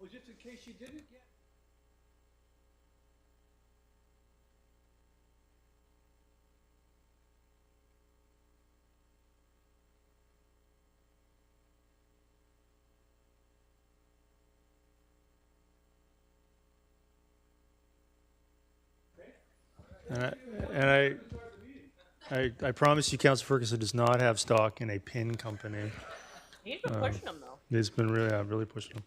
Well, just in case you didn't get. And I promise you, Council Ferguson does not have stock in a pin company. He's been pushing them though. He's been really pushing them.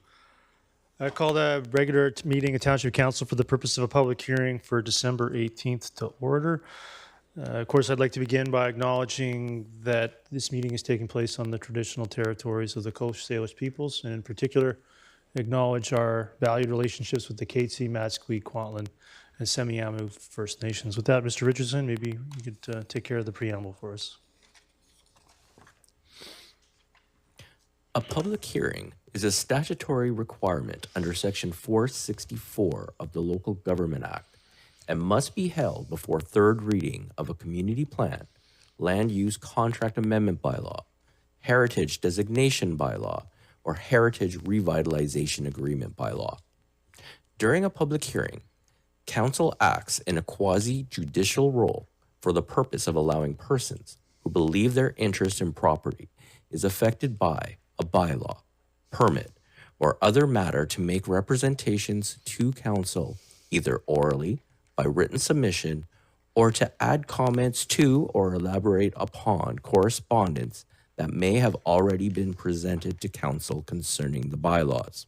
I call the regular meeting of Township Council for the purpose of a public hearing for December 18th to order. Of course, I'd like to begin by acknowledging that this meeting is taking place on the traditional territories of the Coast Salish peoples, and in particular, acknowledge our valued relationships with the Katzie, Matsqui, Kwantlen, and Semiahmoo First Nations. With that, Mr. Richardson, maybe you could take care of the preamble for us. A public hearing is a statutory requirement under Section 464 of the Local Government Act and must be held before third reading of a community plan, land use contract amendment bylaw, heritage designation bylaw, or heritage revitalization agreement bylaw. During a public hearing, Council acts in a quasi-judicial role for the purpose of allowing persons who believe their interest in property is affected by a bylaw, permit, or other matter to make representations to Council either orally, by written submission, or to add comments to or elaborate upon correspondence that may have already been presented to Council concerning the bylaws.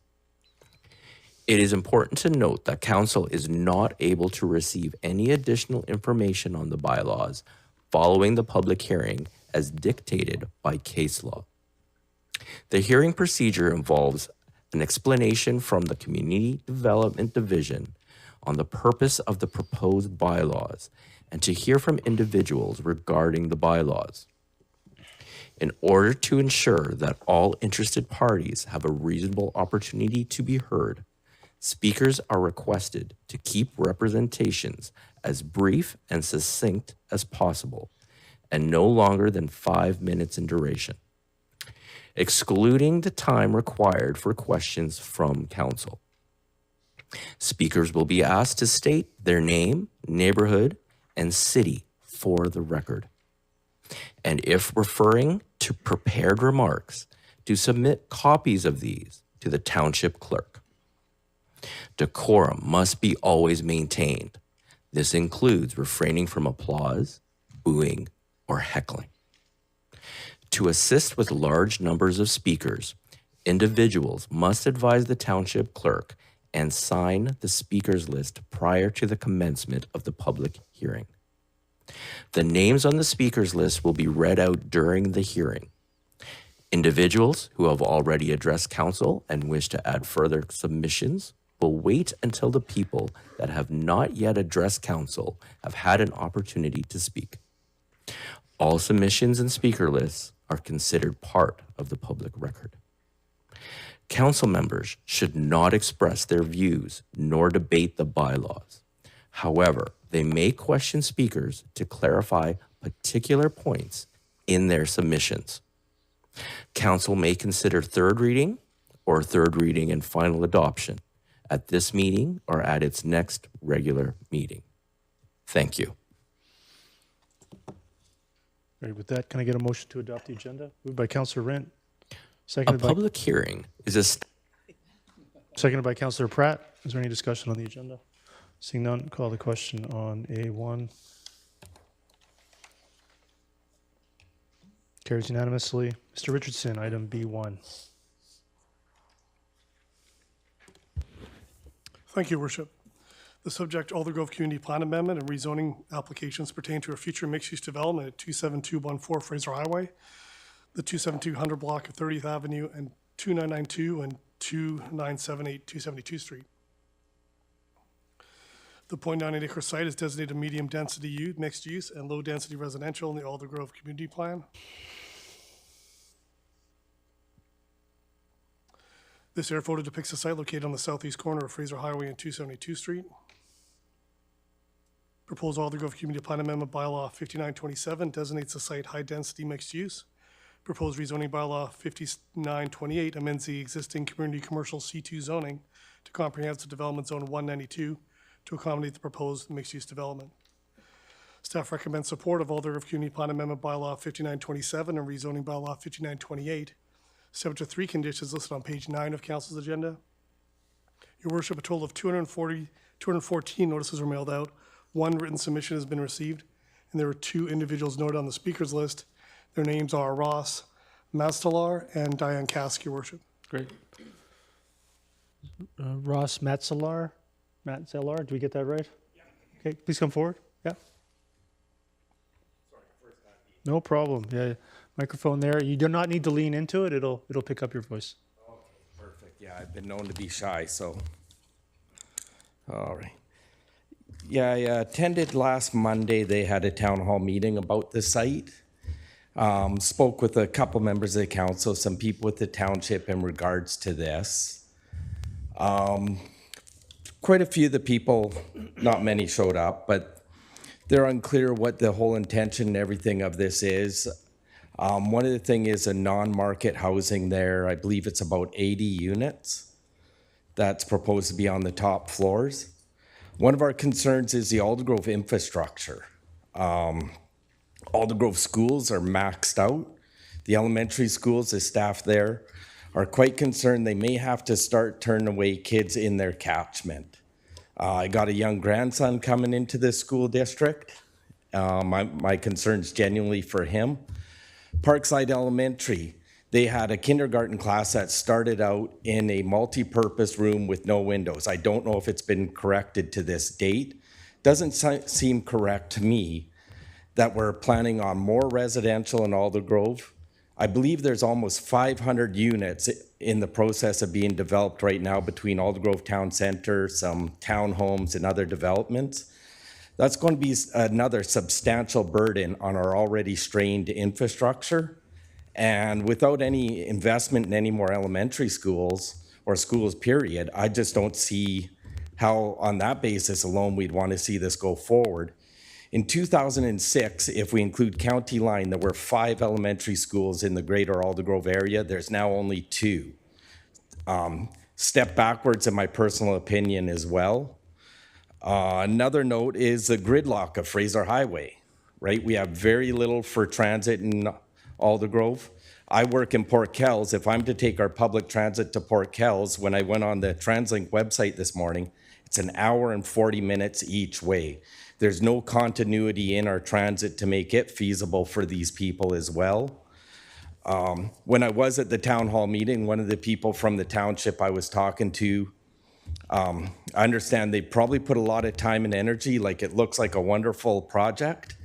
It is important to note that Council is not able to receive any additional information on the bylaws following the public hearing as dictated by case law. The hearing procedure involves an explanation from the Community Development Division on the purpose of the proposed bylaws and to hear from individuals regarding the bylaws. In order to ensure that all interested parties have a reasonable opportunity to be heard, speakers are requested to keep representations as brief and succinct as possible and no longer than 5 minutes in duration, excluding the time required for questions from Council. Speakers will be asked to state their name, neighborhood, and city for the record. And if referring to prepared remarks, to submit copies of these to the Township Clerk. Decorum must be always maintained. This includes refraining from applause, booing, or heckling. To assist with large numbers of speakers, individuals must advise the Township Clerk and sign the speakers list prior to the commencement of the public hearing. The names on the speakers list will be read out during the hearing. Individuals who have already addressed Council and wish to add further submissions will wait until the people that have not yet addressed Council have had an opportunity to speak. All submissions and speaker lists are considered part of the public record. Council members should not express their views nor debate the bylaws. However, they may question speakers to clarify particular points in their submissions. Council may consider third reading or third reading and final adoption at this meeting or at its next regular meeting. Thank you. All right, with that, can I get a motion to adopt the agenda? Moved by Councillor Rent, A seconded public hearing is seconded by Councillor Pratt. Is there any discussion on the agenda? Seeing none, call the question on A1. Carries unanimously. Mr. Richardson, item B1. Thank you, Worship. The subject Aldergrove Community Plan Amendment and rezoning applications pertain to a future mixed-use development at 27214 Fraser Highway, the 27200 block of 30th Avenue, and 2992 and 2978 272 Street. The 0.98 acre site is designated medium-density mixed use and low-density residential in the Aldergrove Community Plan. This air photo depicts a site located on the southeast corner of Fraser Highway and 272 Street. Proposed Aldergrove Community Plan Amendment Bylaw 5927 designates the site high-density mixed use. Proposed rezoning bylaw 5928 amends the existing community commercial C2 zoning to Comprehensive Development Zone 192 to accommodate the proposed mixed-use development. Staff recommends support of Aldergrove Community Plan Amendment Bylaw 5927 and rezoning Bylaw 5928, subject to 3 conditions listed on page 9 of Council's agenda. Your Worship, a total of 214 notices were mailed out. 1 written submission has been received, and there were 2 individuals noted on the speakers list. Their names are Ross Mastalar and Diane Kask, Your Worship. Great. Ross Matzelar, did we get that right? Yeah. Okay, please come forward. Yeah. Sorry, first time. No problem. Yeah, microphone there. You do not need to lean into it. It'll pick up your voice. Okay, perfect. Yeah, I've been known to be shy, so. All right. Yeah, I attended last Monday. They had a town hall meeting about the site. Spoke with a couple members of the council, some people with the township in regards to this. Quite a few of the people, not many showed up, but they're unclear what the whole intention and everything of this is. One of the thing is a non-market housing there. I believe it's about 80 units that's proposed to be on the top floors. One of our concerns is the Aldergrove infrastructure. Aldergrove schools are maxed out. The elementary schools, the staff there are quite concerned they may have to start turning away kids in their catchment. I got a young grandson coming into this school district. My concern's genuinely for him. Parkside Elementary, they had a kindergarten class that started out in a multi-purpose room with no windows. I don't know if it's been corrected to this date. Doesn't seem correct to me that we're planning on more residential in Aldergrove. I believe there's almost 500 units in the process of being developed right now between Aldergrove Town Center, some townhomes and other developments. That's going to be another substantial burden on our already strained infrastructure. And without any investment in any more elementary schools or schools period, I just don't see how on that basis alone we'd want to see this go forward. In 2006, if we include County Line, there were 5 elementary schools in the greater Aldergrove area. There's now only 2. Step backwards in my personal opinion as well. Another note is the gridlock of Fraser Highway, right? We have very little for transit in Aldergrove. I work in Port Kells. If I'm to take our public transit to Port Kells, when I went on the TransLink website this morning, it's an hour and 40 minutes each way. There's no continuity in our transit to make it feasible for these people as well. When I was at the town hall meeting, one of the people from the township I was talking to, I understand they probably put a lot of time and energy, like it looks like a wonderful project,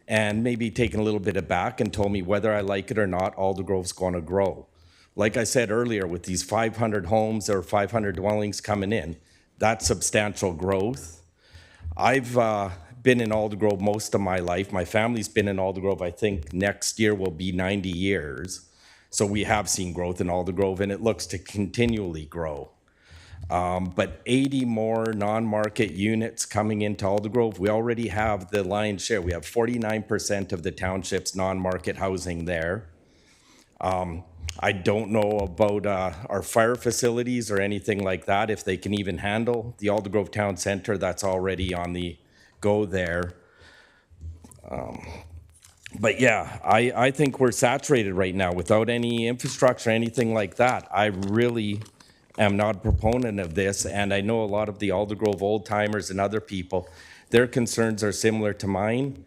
and maybe taken a little bit aback and told me whether I like it or not, Aldergrove's going to grow. Like I said earlier, with these 500 homes or 500 dwellings coming in, that's substantial growth. I've been in Aldergrove most of my life. My family's been in Aldergrove. I think next year will be 90 years. So we have seen growth in Aldergrove, and it looks to continually grow. But 80 more non-market units coming into Aldergrove. We already have the lion's share. We have 49% of the township's non-market housing there. I don't know about our fire facilities or anything like that, if they can even handle the Aldergrove Town Center that's already on the go there. But yeah, I think we're saturated right now without any infrastructure, anything like that. I really am not a proponent of this, and I know a lot of the Aldergrove old timers and other people, their concerns are similar to mine.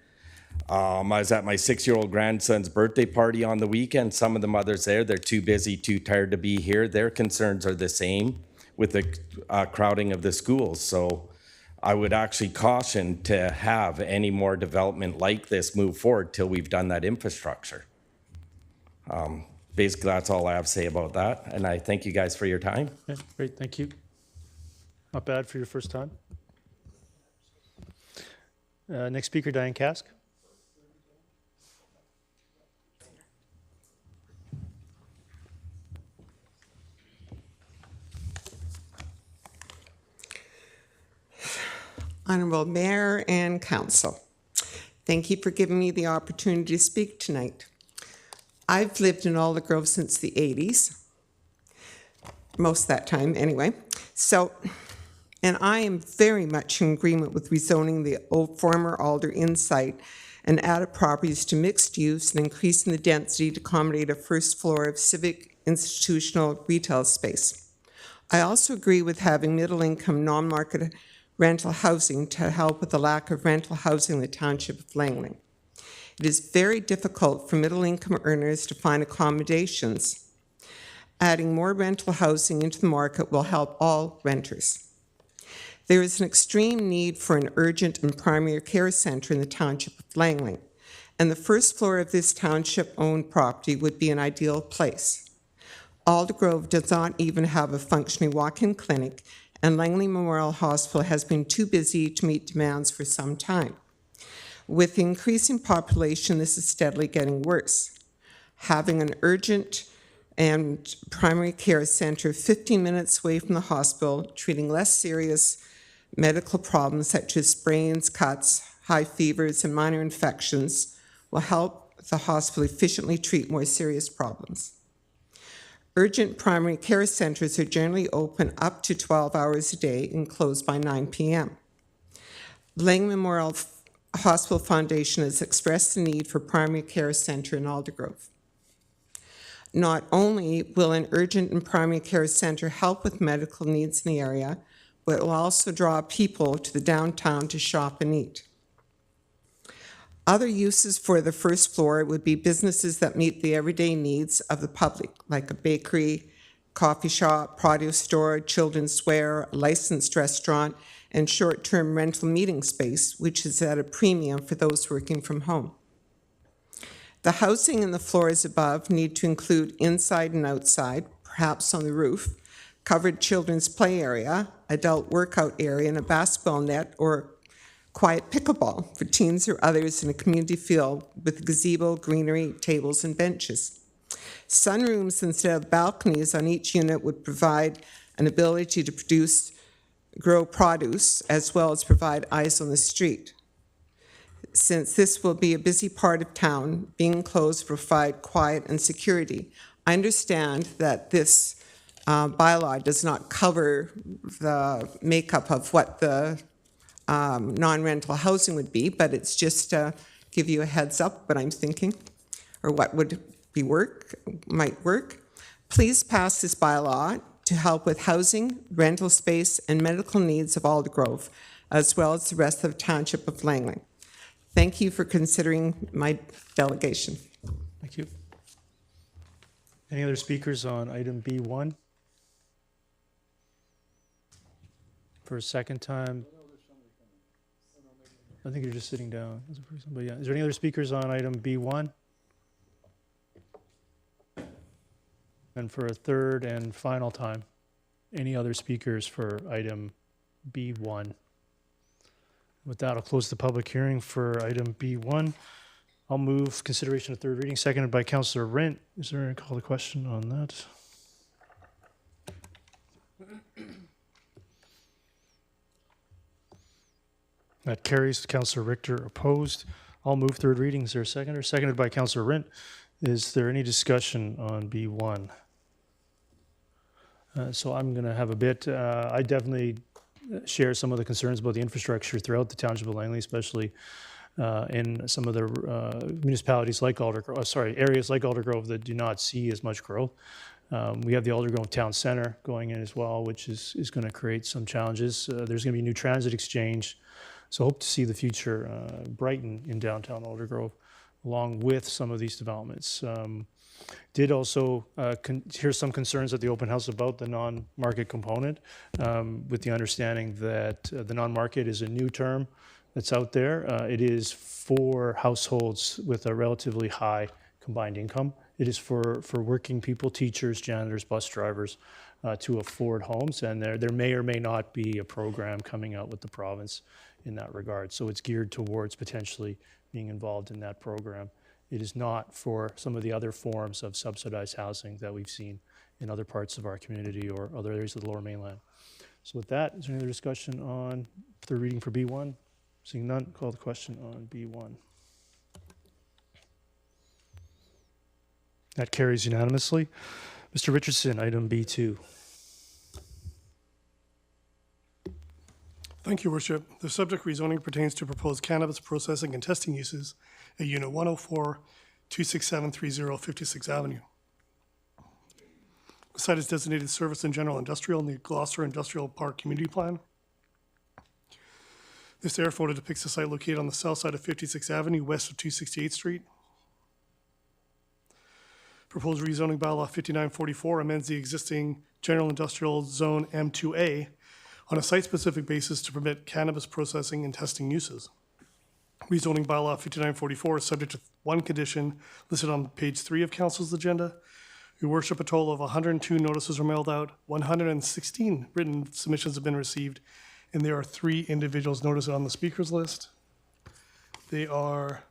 I was at my 6-year-old grandson's birthday party on the weekend. Some of the mothers there, they're too busy, too tired to be here. Their concerns are the same with the crowding of the schools. So I would actually caution to have any more development like this move forward till we've done that infrastructure. Basically, that's all I have to say about that. And I thank you guys for your time. Yeah, great, thank you. Not bad for your first time. Next speaker, Diane Kask. Honorable Mayor and Council, thank you for giving me the opportunity to speak tonight. I've lived in Aldergrove since the 80s, most of that time anyway. So, and I am very much in agreement with rezoning the old former Alder Inn site and added properties to mixed use and increasing the density to accommodate a first floor of civic institutional retail space. I also agree with having middle-income, non-market rental housing to help with the lack of rental housing in the Township of Langley. It is very difficult for middle-income earners to find accommodations. Adding more rental housing into the market will help all renters. There is an extreme need for an urgent and primary care centre in the Township of Langley, and the first floor of this township-owned property would be an ideal place. Aldergrove does not even have a functioning walk-in clinic, and Langley Memorial Hospital has been too busy to meet demands for some time. With increasing population, this is steadily getting worse. Having an urgent and primary care centre 15 minutes away from the hospital, treating less serious medical problems such as sprains, cuts, high fevers, and minor infections will help the hospital efficiently treat more serious problems. Urgent primary care centres are generally open up to 12 hours a day and closed by 9 p.m. Langley Memorial Hospital Foundation has expressed the need for primary care centre in Aldergrove. Not only will an urgent and primary care centre help with medical needs in the area, but it will also draw people to the downtown to shop and eat. Other uses for the first floor would be businesses that meet the everyday needs of the public, like a bakery, coffee shop, produce store, children's wear, a licensed restaurant, and short-term rental meeting space, which is at a premium for those working from home. The housing in the floors above need to include inside and outside, perhaps on the roof, covered children's play area, adult workout area, and a basketball net or quiet pickleball for teens or others in a community field with gazebo, greenery, tables, and benches. Sunrooms instead of balconies on each unit would provide an ability to grow produce, as well as provide eyes on the street. Since this will be a busy part of town, being closed will provide quiet and security. I understand that this bylaw does not cover the makeup of what the non-rental housing would be, but it's just to give you a heads up what I'm thinking, or what might work. Please pass this bylaw to help with housing, rental space, and medical needs of Aldergrove, as well as the rest of the Township of Langley. Thank you for considering my delegation. Thank you. Any other speakers on item B1? For a second time. I think you're just sitting down. But yeah, is there any other speakers on item B1? And for a third and final time, any other speakers for item B1? With that, I'll close the public hearing for item B1. I'll move consideration of third reading, seconded by Councillor Rent. Is there a call to question on that? That carries. Councillor Richter opposed. I'll move third reading. Is there a seconder? Seconded by Councillor Rent. Is there any discussion on B1? So I'm going to have a bit. I definitely share some of the concerns about the infrastructure throughout the Township of Langley, especially in some of the municipalities like areas like Aldergrove that do not see as much growth. We have the Aldergrove Town Centre going in as well, which is going to create some challenges. There's going to be a new transit exchange. So hope to see the future brighten in downtown Aldergrove, along with some of these developments. Did also hear some concerns at the open house about the non-market component, with the understanding that the non-market is a new term that's out there. It is for households with a relatively high combined income. It is for working people, teachers, janitors, bus drivers, to afford homes, and there may or may not be a program coming out with the province in that regard. So it's geared towards potentially being involved in that program. It is not for some of the other forms of subsidized housing that we've seen in other parts of our community or other areas of the Lower Mainland. So with that, is there any other discussion on the reading for B1? Seeing none, call the question on B1. That carries unanimously. Mr. Richardson, item B2. Thank you, Worship. The subject rezoning pertains to proposed cannabis processing and testing uses at Unit 104, 26730 56th Avenue. The site is designated service and general industrial in the Gloucester Industrial Park Community Plan. This air photo depicts the site located on the south side of 56th Avenue, west of 268th Street. Proposed rezoning bylaw 5944 amends the existing general industrial zone M2A on a site-specific basis to permit cannabis processing and testing uses. Rezoning bylaw 5944 is subject to one condition listed on page 3 of council's agenda. Your worship, a total of 102 notices were mailed out, 116 written submissions have been received, and there are 3 individuals noticed on the speakers list. They are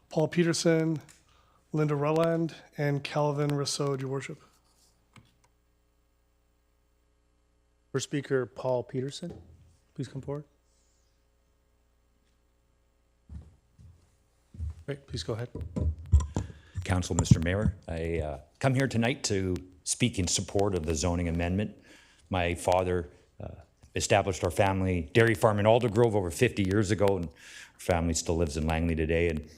Paul Peterson, Linda Rowland, and Calvin Rousseau, your worship. First speaker, Paul Peterson. Please come forward. Great, please go ahead. Council, Mr. Mayor, I come here tonight to speak in support of the zoning amendment. My father established our family dairy farm in Aldergrove over 50 years ago, and our family still lives in Langley today. And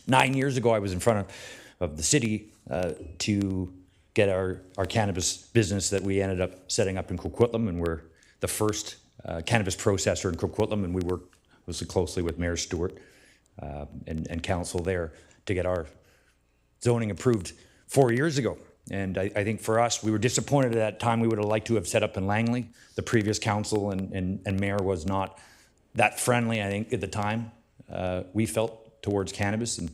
9 years ago, I was in front of the city to get our cannabis business that we ended up setting up in Coquitlam, and we're the first cannabis processor in Coquitlam, and we worked closely with Mayor Stewart and council there to get our zoning approved 4 years ago. And I think for us, we were disappointed at that time. We would have liked to have set up in Langley. The previous council and mayor was not that friendly, I think, at the time. We felt towards cannabis, and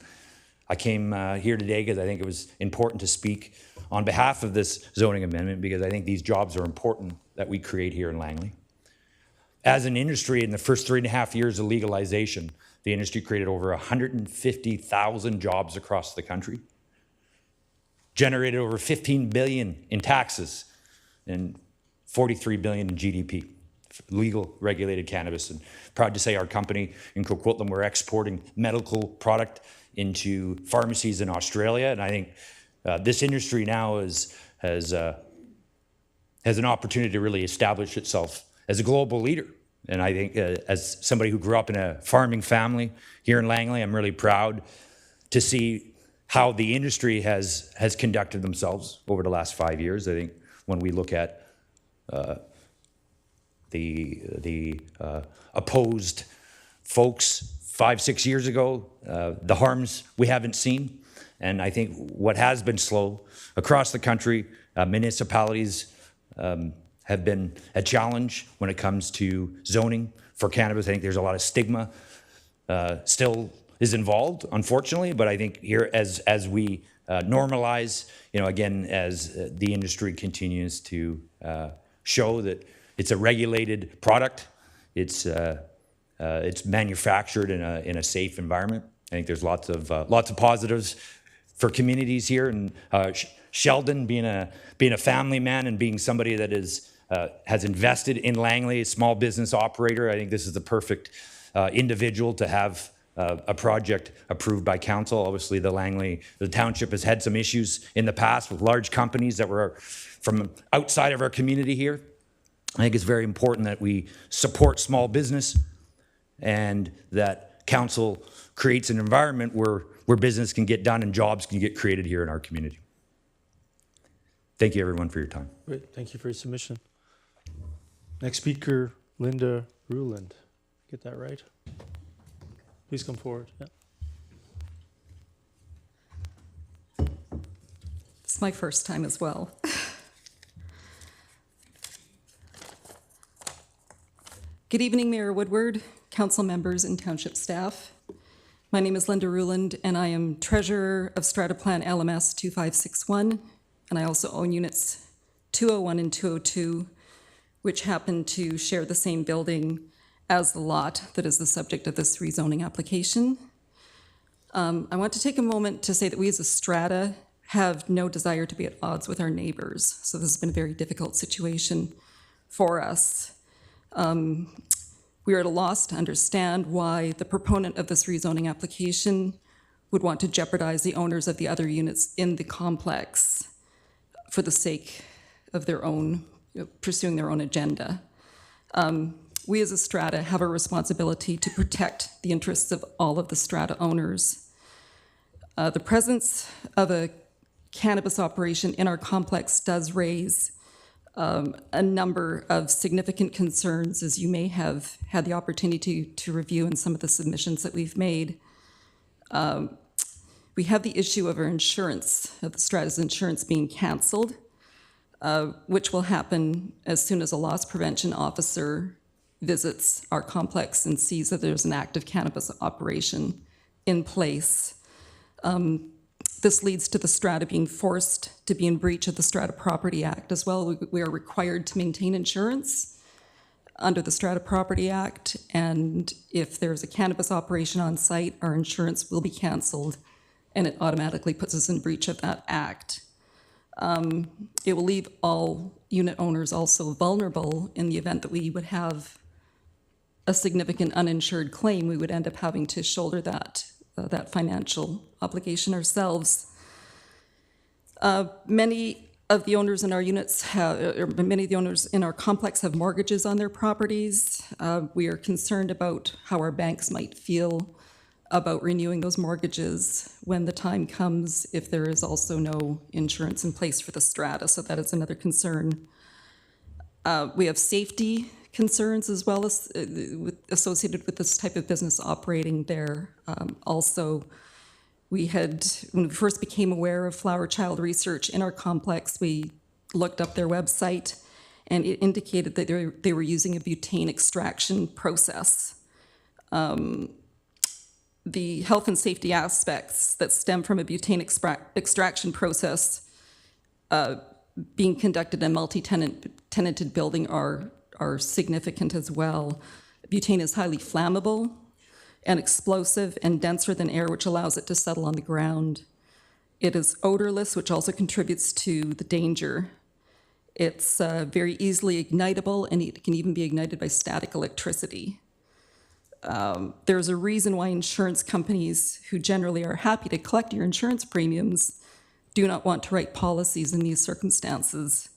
I came here today because I think it was important to speak on behalf of this zoning amendment, because I think these jobs are important that we create here in Langley. As an industry, in the first 3.5 years of legalization, the industry created over 150,000 jobs across the country, generated over 15 billion in taxes and 43 billion in GDP, legal regulated cannabis. And proud to say our company in Coquitlam, we're exporting medical product into pharmacies in Australia. And I think this industry now has an opportunity to really establish itself as a global leader. And I think as somebody who grew up in a farming family here in Langley, I'm really proud to see how the industry has conducted themselves over the last 5 years. I think when we look at the opposed folks 5-6 years ago, the harms we haven't seen. And I think what has been slow across the country, municipalities have been a challenge when it comes to zoning for cannabis. I think there's a lot of stigma still is involved, unfortunately. But I think here, as we normalize, again, as the industry continues to show that it's a regulated product, it's manufactured in a safe environment. I think there's lots of positives for communities here, and Sheldon being a family man and being somebody that has invested in Langley, a small business operator. I think this is the perfect individual to have a project approved by council. Obviously, the township has had some issues in the past with large companies that were from outside of our community here. I think it's very important that we support small business and that council creates an environment where business can get done and jobs can get created here in our community. Thank you, everyone, for your time. Great, thank you for your submission. Next speaker, Linda Rowland. Get that right? Please come forward. Yeah. It's my first time as well. Good evening, Mayor Woodward, council members, and township staff. My name is Linda Rowland, and I am treasurer of Strataplan LMS 2561, and I also own units 201 and 202, which happen to share the same building as the lot that is the subject of this rezoning application. I want to take a moment to say that we as a strata have no desire to be at odds with our neighbors, so this has been a very difficult situation for us. We are at a loss to understand why the proponent of this rezoning application would want to jeopardize the owners of the other units in the complex for the sake of their own, pursuing their own agenda. we as a strata have a responsibility to protect the interests of all of the strata owners. The presence of a cannabis operation in our complex does raise a number of significant concerns, as you may have had the opportunity to review in some of the submissions that we've made. We have the issue of our insurance, of the strata's insurance being canceled, which will happen as soon as a loss prevention officer visits our complex and sees that there's an active cannabis operation in place. This leads to the strata being forced to be in breach of the Strata Property Act as well. We are required to maintain insurance under the Strata Property Act, and if there's a cannabis operation on site, our insurance will be canceled, and it automatically puts us in breach of that act. It will leave all unit owners also vulnerable in the event that we would have a significant uninsured claim. We would end up having to shoulder that financial obligation ourselves. Many of the owners in our units many of the owners in our complex have mortgages on their properties. We are concerned about how our banks might feel about renewing those mortgages when the time comes, if there is also no insurance in place for the strata, so that is another concern. We have safety concerns as well as associated with this type of business operating there. Also, when we first became aware of Flower Child research in our complex, we looked up their website, and it indicated that they were using a butane extraction process. The health and safety aspects that stem from a butane extraction process being conducted in a multi-tenanted building are significant as well. Butane is highly flammable and explosive and denser than air, which allows it to settle on the ground. It is odorless, which also contributes to the danger. It's very easily ignitable, and it can even be ignited by static electricity. There's a reason why insurance companies, who generally are happy to collect your insurance premiums, do not want to write policies in these circumstances.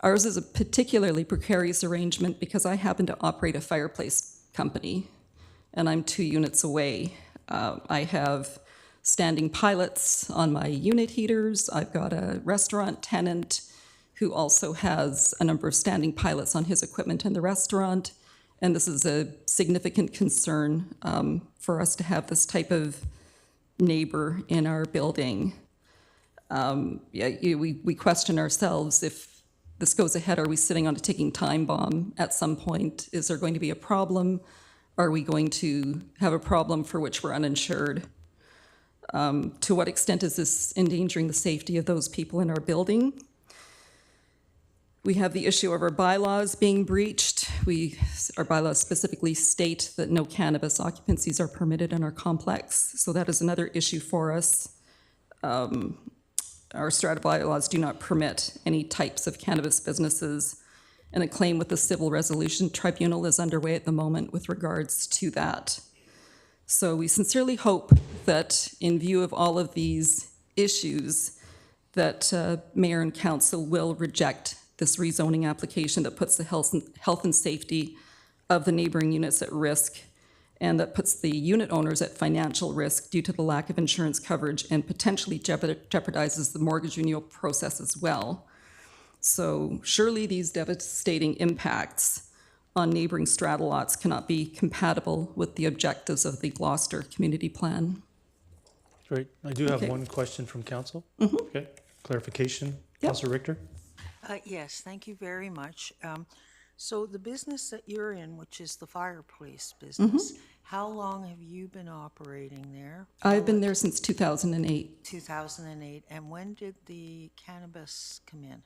Ours is a particularly precarious arrangement because I happen to operate a fireplace company, and I'm 2 units away. I have standing pilots on my unit heaters. I've got a restaurant tenant who also has a number of standing pilots on his equipment in the restaurant. And this is a significant concern for us to have this type of neighbor in our building. We question ourselves, if this goes ahead, are we sitting on a ticking time bomb at some point? Is there going to be a problem? Are we going to have a problem for which we're uninsured? To what extent is this endangering the safety of those people in our building? We have the issue of our bylaws being breached. Our bylaws specifically state that no cannabis occupancies are permitted in our complex, so that is another issue for us. Our strata bylaws do not permit any types of cannabis businesses, and a claim with the Civil Resolution Tribunal is underway at the moment with regards to that. So we sincerely hope that in view of all of these issues, that Mayor and Council will reject this rezoning application that puts the health and safety of the neighboring units at risk, and that puts the unit owners at financial risk due to the lack of insurance coverage, and potentially jeopardizes the mortgage renewal process as well. So surely these devastating impacts on neighboring strata lots cannot be compatible with the objectives of the Gloucester Community Plan. Great. I do have Okay. one question from council. Okay. Clarification. Yep. Councilor Richter? Yes, thank you very much. So the business that you're in, which is the fireplace business, how long have you been operating there? I've been there since 2008. 2008. And when did the cannabis come in?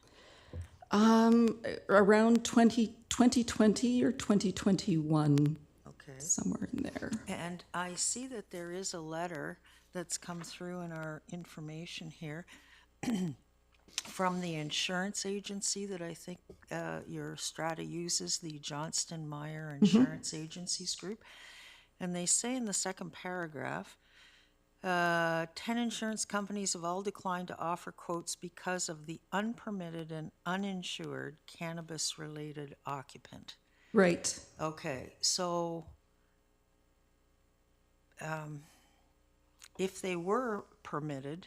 Around 2020 or 2021, Okay. somewhere in there. And I see that there is a letter that's come through in our information here from the insurance agency that I think your strata uses, the Johnston Meyer Insurance Agencies Group. And they say in the second paragraph, 10 insurance companies have all declined to offer quotes because of the unpermitted and uninsured cannabis-related occupant. Right. Okay, so if they were permitted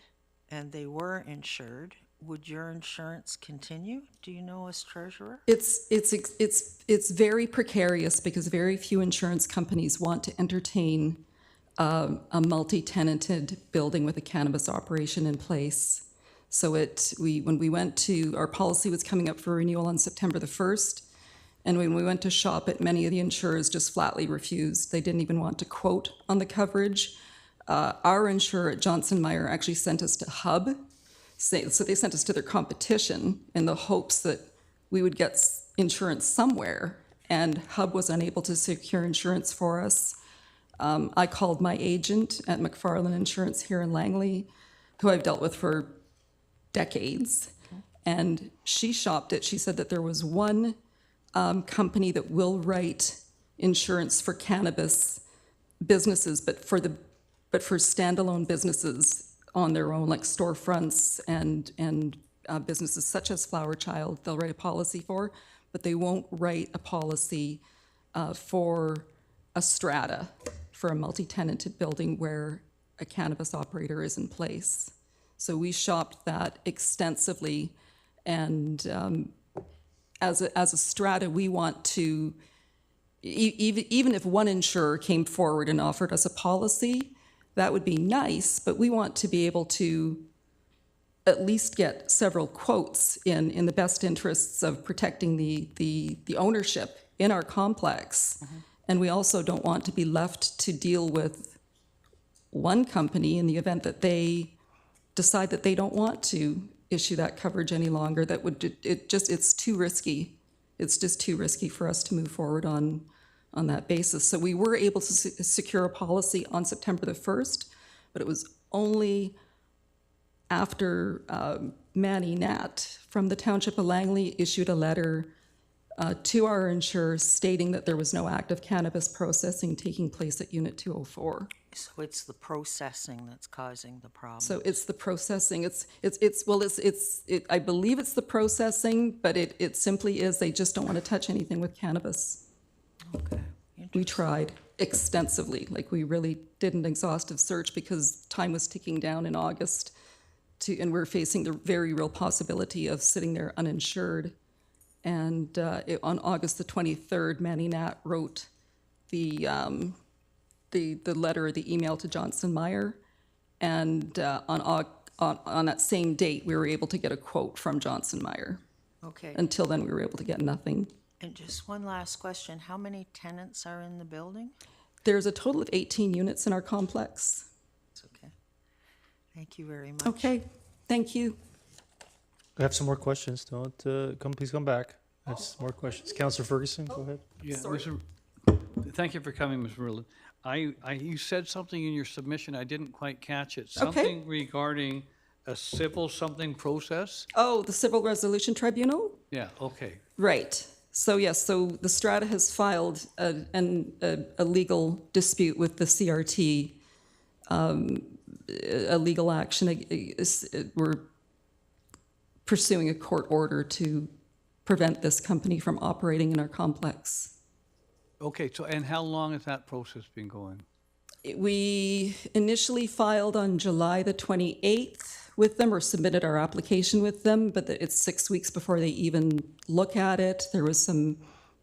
and they were insured, would your insurance continue? Do you know as treasurer? It's very precarious because very few insurance companies want to entertain a multi-tenanted building with a cannabis operation in place. So when we went to, our policy was coming up for renewal on September the 1st. And when we went to shop it, many of the insurers just flatly refused. They didn't even want to quote on the coverage. Our insurer at Johnson Meyer actually sent us to Hub. So they sent us to their competition in the hopes that we would get insurance somewhere. And Hub was unable to secure insurance for us. I called my agent at McFarland Insurance here in Langley, who I've dealt with for decades. And she shopped it. She said that there was one company that will write insurance for cannabis businesses, but for standalone businesses on their own, like storefronts and businesses such as Flower Child, they'll write a policy for, but they won't write a policy for a strata, for a multi-tenanted building where a cannabis operator is in place. So we shopped that extensively, and as a strata, we want to, even if one insurer came forward and offered us a policy, that would be nice, but we want to be able to at least get several quotes in the best interests of protecting the ownership in our complex. And we also don't want to be left to deal with one company in the event that they decide that they don't want to issue that coverage any longer. That would, it's too risky. It's just too risky for us to move forward on that basis. So we were able to secure a policy on September the 1st, but it was only after Manny Nat from the Township of Langley issued a letter to our insurer stating that there was no active cannabis processing taking place at Unit 204. So it's the processing that's causing the problem. So it's the processing. I believe it's the processing, but it simply is they just don't want to touch anything with cannabis. Okay. We tried extensively, like we really did an exhaustive search because time was ticking down in August, and we're facing the very real possibility of sitting there uninsured. And on August the 23rd, Manny Nat wrote the letter, the email to Johnson Meyer, and on that same date, we were able to get a quote from Johnson Meyer. Okay. Until then, we were able to get nothing. And just one last question. How many tenants are in the building? There's a total of 18 units in our complex. It's okay. Thank you very much. Okay, thank you. I have some more questions. Please come back. I have some more questions. Councillor Ferguson, go ahead. Yeah, thank you for coming, Ms. Rulon. You said something in your submission, I didn't quite catch it. Something regarding a civil something process? Oh, the Civil Resolution Tribunal? Yeah, okay. Right. So yes, so the strata has filed a legal dispute with the CRT, a legal action. We're pursuing a court order to prevent this company from operating in our complex. Okay, so, and how long has that process been going? We initially filed on July the 28th with them, or submitted our application with them, but it's 6 weeks before they even look at it. There was some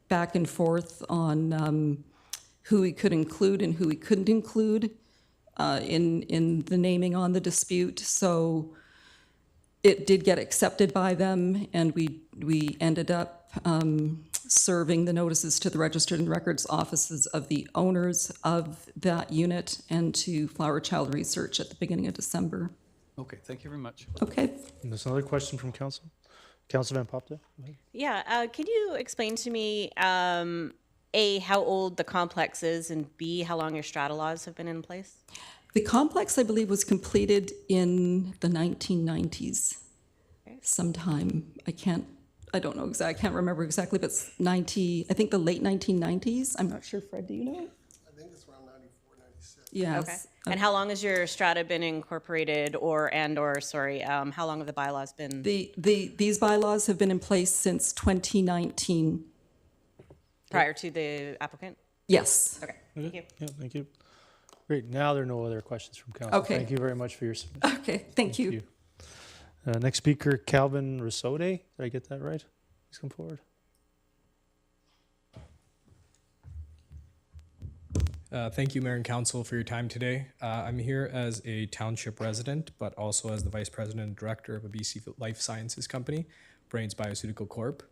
back and forth on who we could include and who we couldn't include in the naming on the dispute. So it did get accepted by them, and we ended up serving the notices to the registered and records offices of the owners of that unit and to Flower Child Research at the beginning of December. Okay, thank you very much. Okay. And there's another question from council. Councilor Van Popte. Yeah, could you explain to me, A, how old the complex is, and B, how long your strata laws have been in place? The complex, I believe, was completed in the 1990s sometime. I don't know exactly, I can't remember exactly, but it's I think the late 1990s. I'm not sure, Fred, do you know? I think it's around 94, 96. Yes. Okay. And how long has your strata been incorporated, or how long have the bylaws been? These bylaws have been in place since 2019. prior to the applicant? Yes. Okay, thank you. Yeah, thank you. Great, now there are no other questions from council. Okay. Thank you very much for your submission. Okay, thank you. Next speaker, Calvin Risode. Did I get that right? Please come forward. Thank you, Mayor and Council, for your time today. I'm here as a township resident, but also as the Vice President and Director of a BC Life Sciences company, Brains Bioceutical Corp.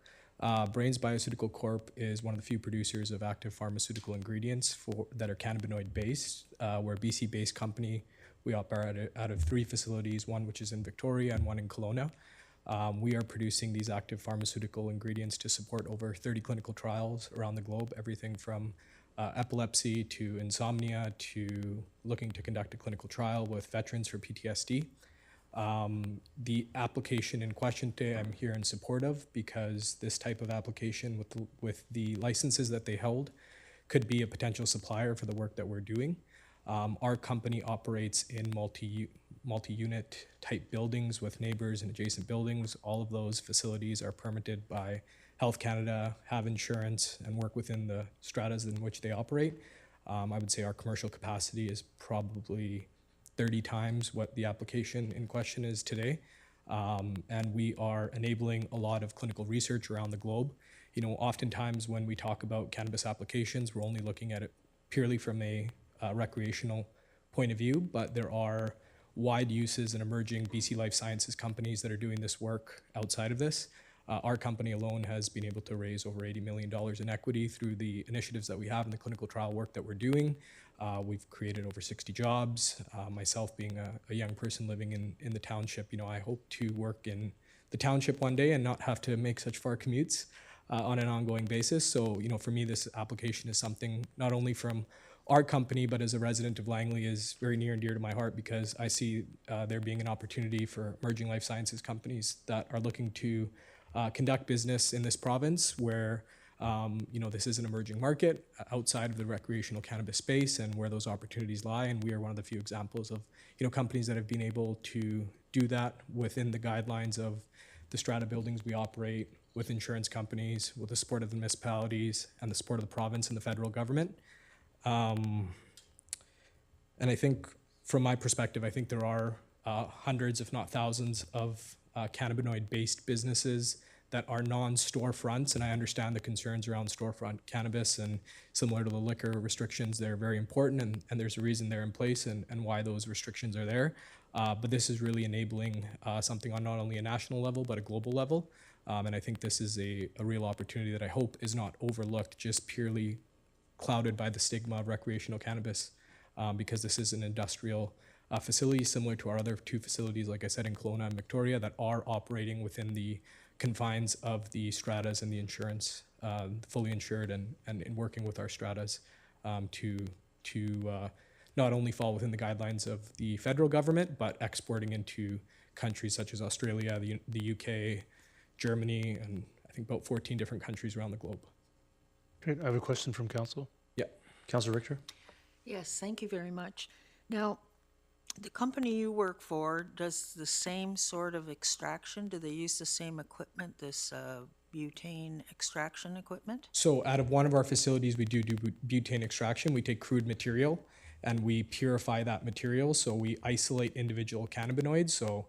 Brains Bioceutical Corp is one of the few producers of active pharmaceutical ingredients that are cannabinoid-based. We're a BC-based company. We operate out of 3 facilities, one which is in Victoria and one in Kelowna. We are producing these active pharmaceutical ingredients to support over 30 clinical trials around the globe, everything from epilepsy to insomnia to looking to conduct a clinical trial with veterans for PTSD. The application in question today I'm here in support of because this type of application with the licenses that they held could be a potential supplier for the work that we're doing. Our company operates in multi-unit type buildings with neighbors and adjacent buildings. All of those facilities are permitted by Health Canada, have insurance, and work within the stratas in which they operate. I would say our commercial capacity is probably 30 times what the application in question is today. And we are enabling a lot of clinical research around the globe. You know, oftentimes when we talk about cannabis applications, we're only looking at it purely from a recreational point of view, but there are wide uses and emerging BC Life Sciences companies that are doing this work outside of this. Our company alone has been able to raise over $80 million in equity through the initiatives that we have and the clinical trial work that we're doing. We've created over 60 jobs. Myself being a young person living in the township, you know, I hope to work in the township one day and not have to make such far commutes on an ongoing basis. So, you know, for me, this application is something not only from our company, but as a resident of Langley is very near and dear to my heart because I see there being an opportunity for emerging life sciences companies that are looking to conduct business in this province where, you know, this is an emerging market outside of the recreational cannabis space and where those opportunities lie. And we are one of the few examples of, you know, companies that have been able to do that within the guidelines of the strata buildings we operate with insurance companies, with the support of the municipalities and the support of the province and the federal government. And I think from my perspective, I think there are hundreds, if not thousands of cannabinoid-based businesses that are non-storefronts, and I understand the concerns around storefront cannabis, and similar to the liquor restrictions, they're very important, and there's a reason they're in place and why those restrictions are there. But this is really enabling something on not only a national level, but a global level. And I think this is a real opportunity that I hope is not overlooked, just purely clouded by the stigma of recreational cannabis, because this is an industrial facility similar to our other 2 facilities, like I said, in Kelowna and Victoria, that are operating within the confines of the stratas and the insurance, fully insured, and in working with our stratas to not only fall within the guidelines of the federal government, but exporting into countries such as Australia, the UK, Germany, and I think about 14 different countries around the globe. Great, I have a question from council. Yeah. Councilor Richter? Yes, thank you very much. Now, the company you work for does the same sort of extraction? Do they use the same equipment, this butane extraction equipment? So out of one of our facilities, we do butane extraction. We take crude material and we purify that material. So we isolate individual cannabinoids. So,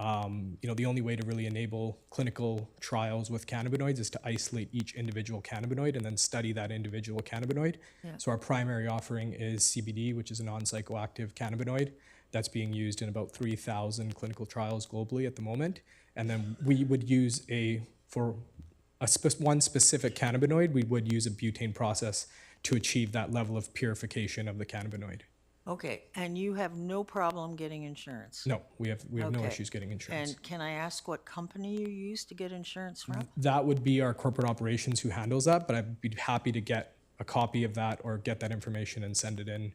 you know, the only way to really enable clinical trials with cannabinoids is to isolate each individual cannabinoid and then study that individual cannabinoid. Yeah. So our primary offering is CBD, which is a non-psychoactive cannabinoid that's being used in about 3,000 clinical trials globally at the moment. And then we would use one specific cannabinoid, we would use a butane process to achieve that level of purification of the cannabinoid. Okay, and you have no problem getting insurance? No, we have no issues getting insurance. And can I ask what company you use to get insurance from? That would be our corporate operations who handles that, but I'd be happy to get a copy of that or get that information and send it in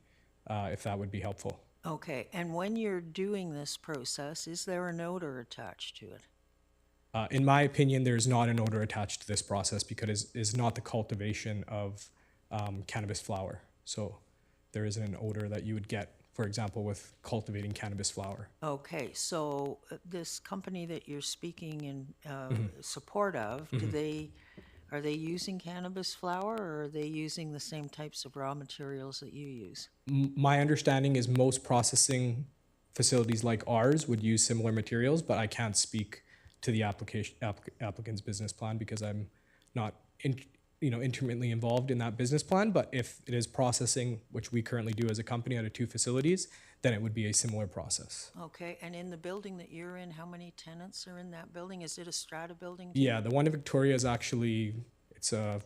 if that would be helpful. Okay, and when you're doing this process, is there an odor attached to it? In my opinion, there's not an odor attached to this process because it is not the cultivation of cannabis flower. So there isn't an odor that you would get, for example, with cultivating cannabis flower. Okay, so this company that you're speaking in support of, do they Are they using cannabis flower, or are they using the same types of raw materials that you use? My understanding is most processing facilities like ours would use similar materials, but I can't speak to the applicant's business plan because I'm not intimately involved in that business plan. But if it is processing, which we currently do as a company out of 2 facilities, then it would be a similar process. Okay, and in the building that you're in, how many tenants are in that building? Is it a strata building? too? Yeah, the one in Victoria is actually, it's a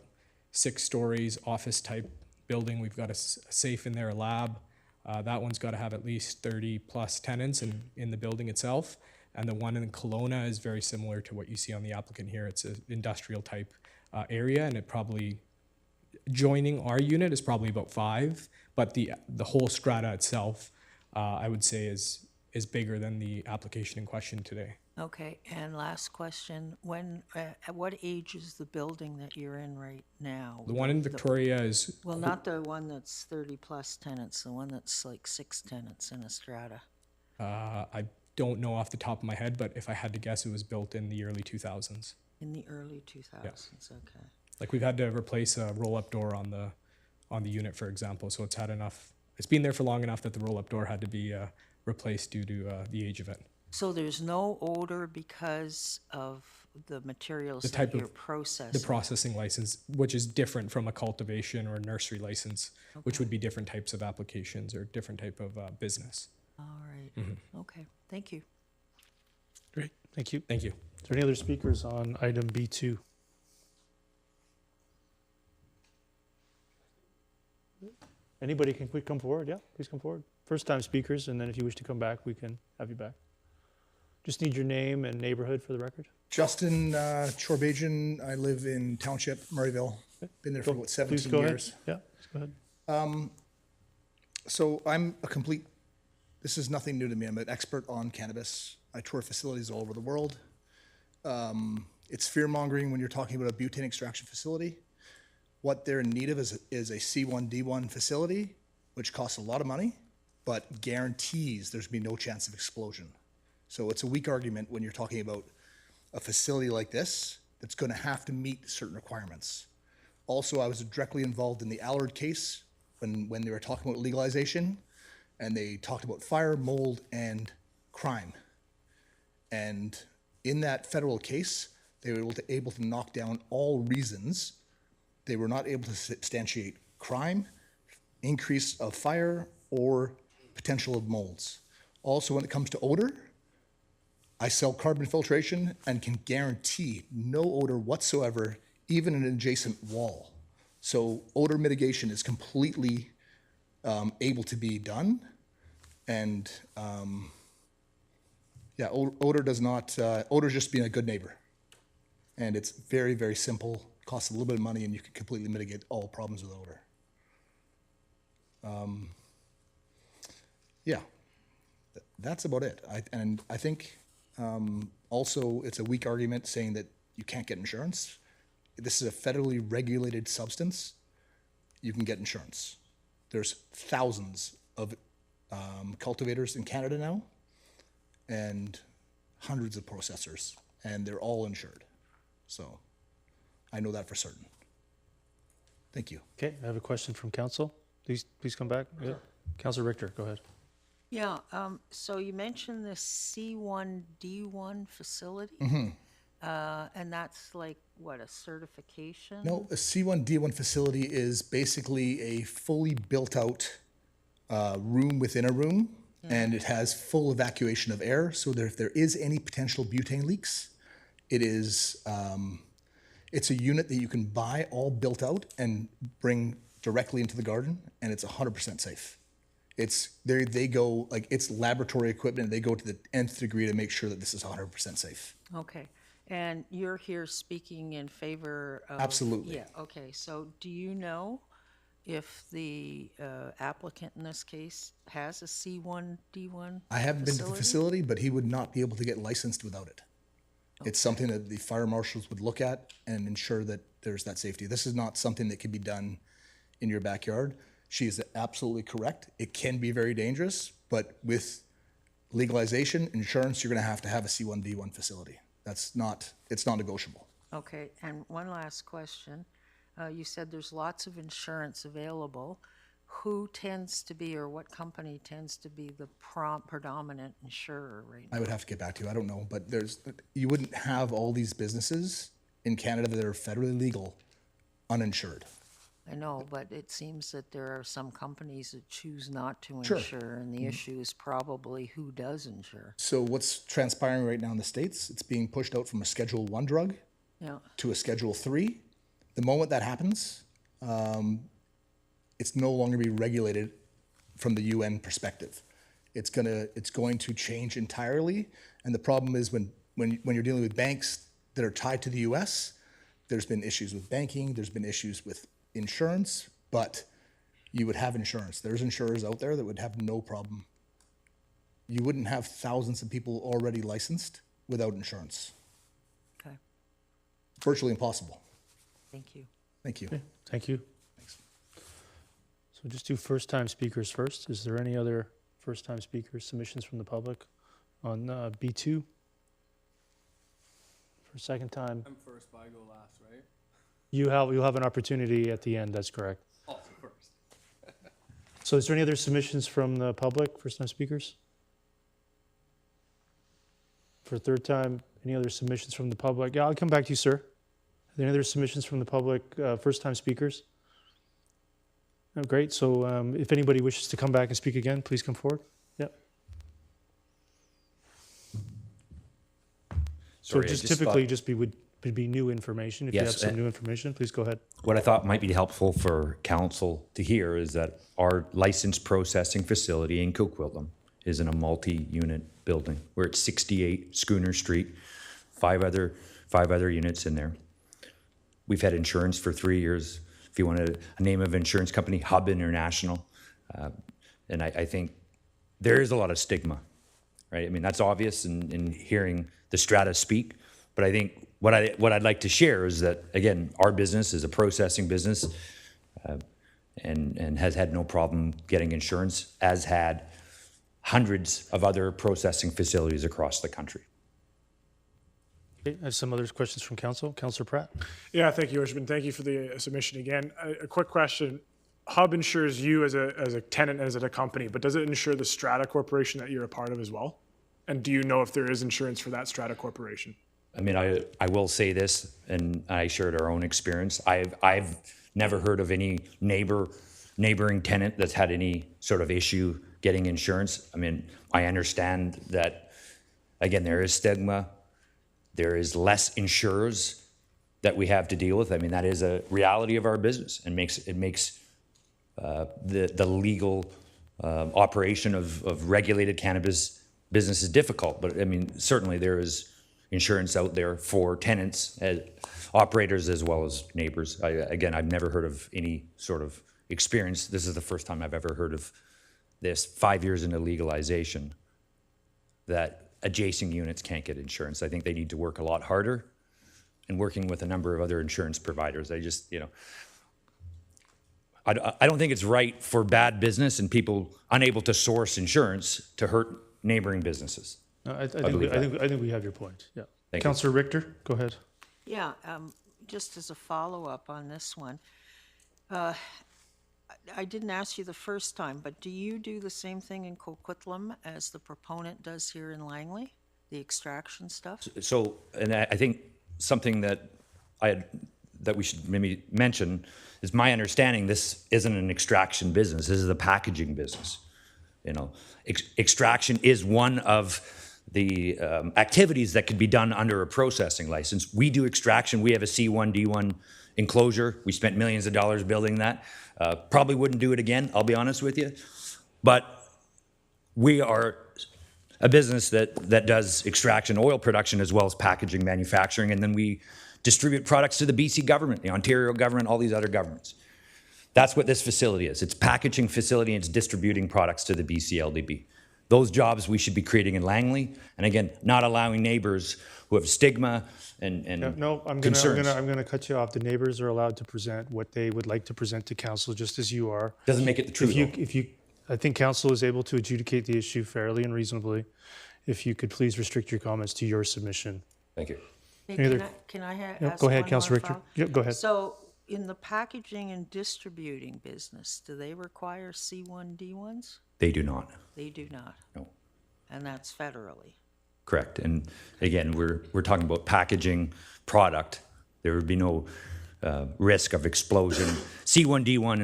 6 stories office type building. We've got a safe in there, a lab. That one's got to have at least 30 plus tenants in the building itself. And the one in Kelowna is very similar to what you see on the applicant here. It's an industrial type area, and it probably, joining our unit is probably about 5, but the whole strata itself, I would say is bigger than the application in question today. Okay, and last question, at what age is the building that you're in right now? The one in Victoria is, Well, not the one that's 30 plus tenants, the one that's like 6 tenants in a strata. I don't know off the top of my head, but if I had to guess, it was built in the early 2000s. In the early 2000s, okay. Like we've had to replace a roll-up door on the unit, for example. So it's had enough. It's been there for long enough that the roll-up door had to be replaced due to the age of it. So there's no odor because of the materials The that type you're of processing? the processing license, which is different from a cultivation or a nursery license, which would be different types of applications or different type of business. All right, okay, thank you. Great, thank you. Thank you. Is there any other speakers on item B2? Anybody can quick come forward? Yeah, please come forward. First time speakers, and then if you wish to come back, we can have you back. Just need your name and neighborhood for the record. Justin Chorbajian. I live in Township, Murrayville. Been there for about 17 go years. Ahead. Yeah, please go ahead. So I'm a complete, this is nothing new to me. I'm an expert on cannabis. I tour facilities all over the world. It's fear-mongering when you're talking about a butane extraction facility. What they're in need of is a C1D1 facility, which costs a lot of money, but guarantees there's going to be no chance of explosion. So it's a weak argument when you're talking about a facility like this that's going to have to meet certain requirements. Also, I was directly involved in the Allard case when they were talking about legalization, and they talked about fire, mold, and crime. And in that federal case, they were able to knock down all reasons. They were not able to substantiate crime, increase of fire, or potential of molds. Also, when it comes to odor, I sell carbon filtration and can guarantee no odor whatsoever, even in an adjacent wall. So odor mitigation is completely able to be done. And yeah, odor does not, odor is just being a good neighbor. And it's very, very simple, costs a little bit of money, and you can completely mitigate all problems with odor. Yeah, that's about it. I think also it's a weak argument saying that you can't get insurance. This is a federally regulated substance. You can get insurance. There's thousands of cultivators in Canada now, and hundreds of processors, and they're all insured. So I know that for certain. Thank you. Okay, I have a question from council. Please come back. Yeah. Councilor Richter, go ahead. Yeah, so you mentioned the C1D1 facility? And that's like, what, a certification? No, a C1D1 facility is basically a fully built out room within a room, and it has full evacuation of air, so that if there is any potential butane leaks, it is, it's a unit that you can buy all built out and bring directly into the garden, and it's 100% safe. It's, they go, like, it's laboratory equipment, they go to the nth degree to make sure that this is 100% safe. Okay, and you're here speaking in favor of? Absolutely. Yeah, okay, so do you know if the applicant in this case has a C1D1 I haven't been to the facility, but he would not be able to get licensed without it. It's something that the fire marshals would look at and ensure that there's that safety. This is not something that can be done in your backyard. She is absolutely correct. It can be very dangerous, but with legalization, insurance, you're going to have a C1D1 facility. That's not, it's not negotiable. Okay, and one last question. You said there's lots of insurance available. Who tends to be, or what company tends to be the predominant insurer right now? I would have to get back to you. I don't know, but you wouldn't have all these businesses in Canada that are federally legal uninsured. I know, but it seems that there are some companies that choose not to Sure. insure, and the issue is probably who does insure. So what's transpiring right now in the States, it's being pushed out from a Schedule 1 drug Yeah, to a Schedule 3. The moment that happens, it's no longer be regulated from the UN perspective. It's going to change entirely. And the problem is when you're dealing with banks that are tied to the US, there's been issues with banking, there's been issues with insurance, but you would have insurance. There's insurers out there that would have no problem. You wouldn't have thousands of people already licensed without insurance. okay, Virtually impossible. thank you. Thank you. Okay, thank you. So just do first-time speakers first. Is there any other first-time speakers, submissions from the public on B2? For a second time. I'm first, but I go last, right? You'll have an opportunity at the end, that's correct. Oh, first. So is there any other submissions from the public, first-time speakers? For a third time, any other submissions from the public? Yeah, I'll come back to you, sir. Are there any other submissions from the public, first-time speakers? Oh, great, so if anybody wishes to come back and speak again, please come forward. Yep. So Sorry, I just just typically thought- just would be new information. If you have Yes, some new information, please go ahead. What I thought might be helpful for council to hear is that our license processing facility in Coquitlam is in a multi-unit building. We're at 68 Schooner Street, five other units in there. We've had insurance for 3 years. If you wanted a name of insurance company, Hub International. And I think there is a lot of stigma, right? I mean, that's obvious in hearing the strata speak, but I think what I'd like to share is that, again, our business is a processing business and has had no problem getting insurance, as had hundreds of other processing facilities across the country. Okay, I have some other questions from council. Councillor Pratt. Yeah, thank you, Worshipman. Thank you for the submission again. A quick question. Hub insures you as a tenant, as a company, but does it insure the Strata Corporation that you're a part of as well? And do you know if there is insurance for that Strata Corporation? I mean, I will say this, and I shared our own experience. I've never heard of any neighboring tenant that's had any sort of issue getting insurance. I mean, I understand that, again, there is stigma. There is less insurers that we have to deal with. I mean, that is a reality of our business, and it makes the legal operation of regulated cannabis business is difficult. But I mean, certainly there is insurance out there for tenants, operators, as well as neighbors. Again, I've never heard of any sort of experience. This is the first time I've ever heard of this 5 years into legalization, that adjacent units can't get insurance. I think they need to work a lot harder, and working with a number of other insurance providers. I just, I don't think it's right for bad business and people unable to source insurance to hurt neighboring businesses. No, I think we have your point. Yeah. Thank you. Councillor Richter, go ahead. Yeah, just as a follow-up on this one, I didn't ask you the first time, but do you do the same thing in Coquitlam as the proponent does here in Langley, the extraction stuff? So, and I think something that we should maybe mention is my understanding this isn't an extraction business. This is a packaging business. Extraction is one of the activities that could be done under a processing license. We do extraction. We have a C1, D1 enclosure. We spent millions of dollars building that. Probably wouldn't do it again, I'll be honest with you. But we are a business that does extraction, oil production, as well as packaging, manufacturing, and then we distribute products to the BC government, the Ontario government, all these other governments. That's what this facility is. It's a packaging facility, and it's distributing products to the BC LDB. Those jobs we should be creating in Langley, and again, not allowing neighbors who have stigma and No, I'm concerns. gonna cut you off. The neighbors are allowed to present what they would like to present to council, just as you are. Doesn't make it the truth. I think council is able to adjudicate the issue fairly and reasonably. If you could please restrict your comments to your submission. Thank you. Hey, Any other- can I Yep, ask go ahead, one Councillor more Richter. follow- Yep, go ahead. So in the packaging and distributing business, do they require C1D1s? They do not. They do not. No. And that's federally. Correct. And again, we're talking about packaging product. There would be no risk of explosion. C1D1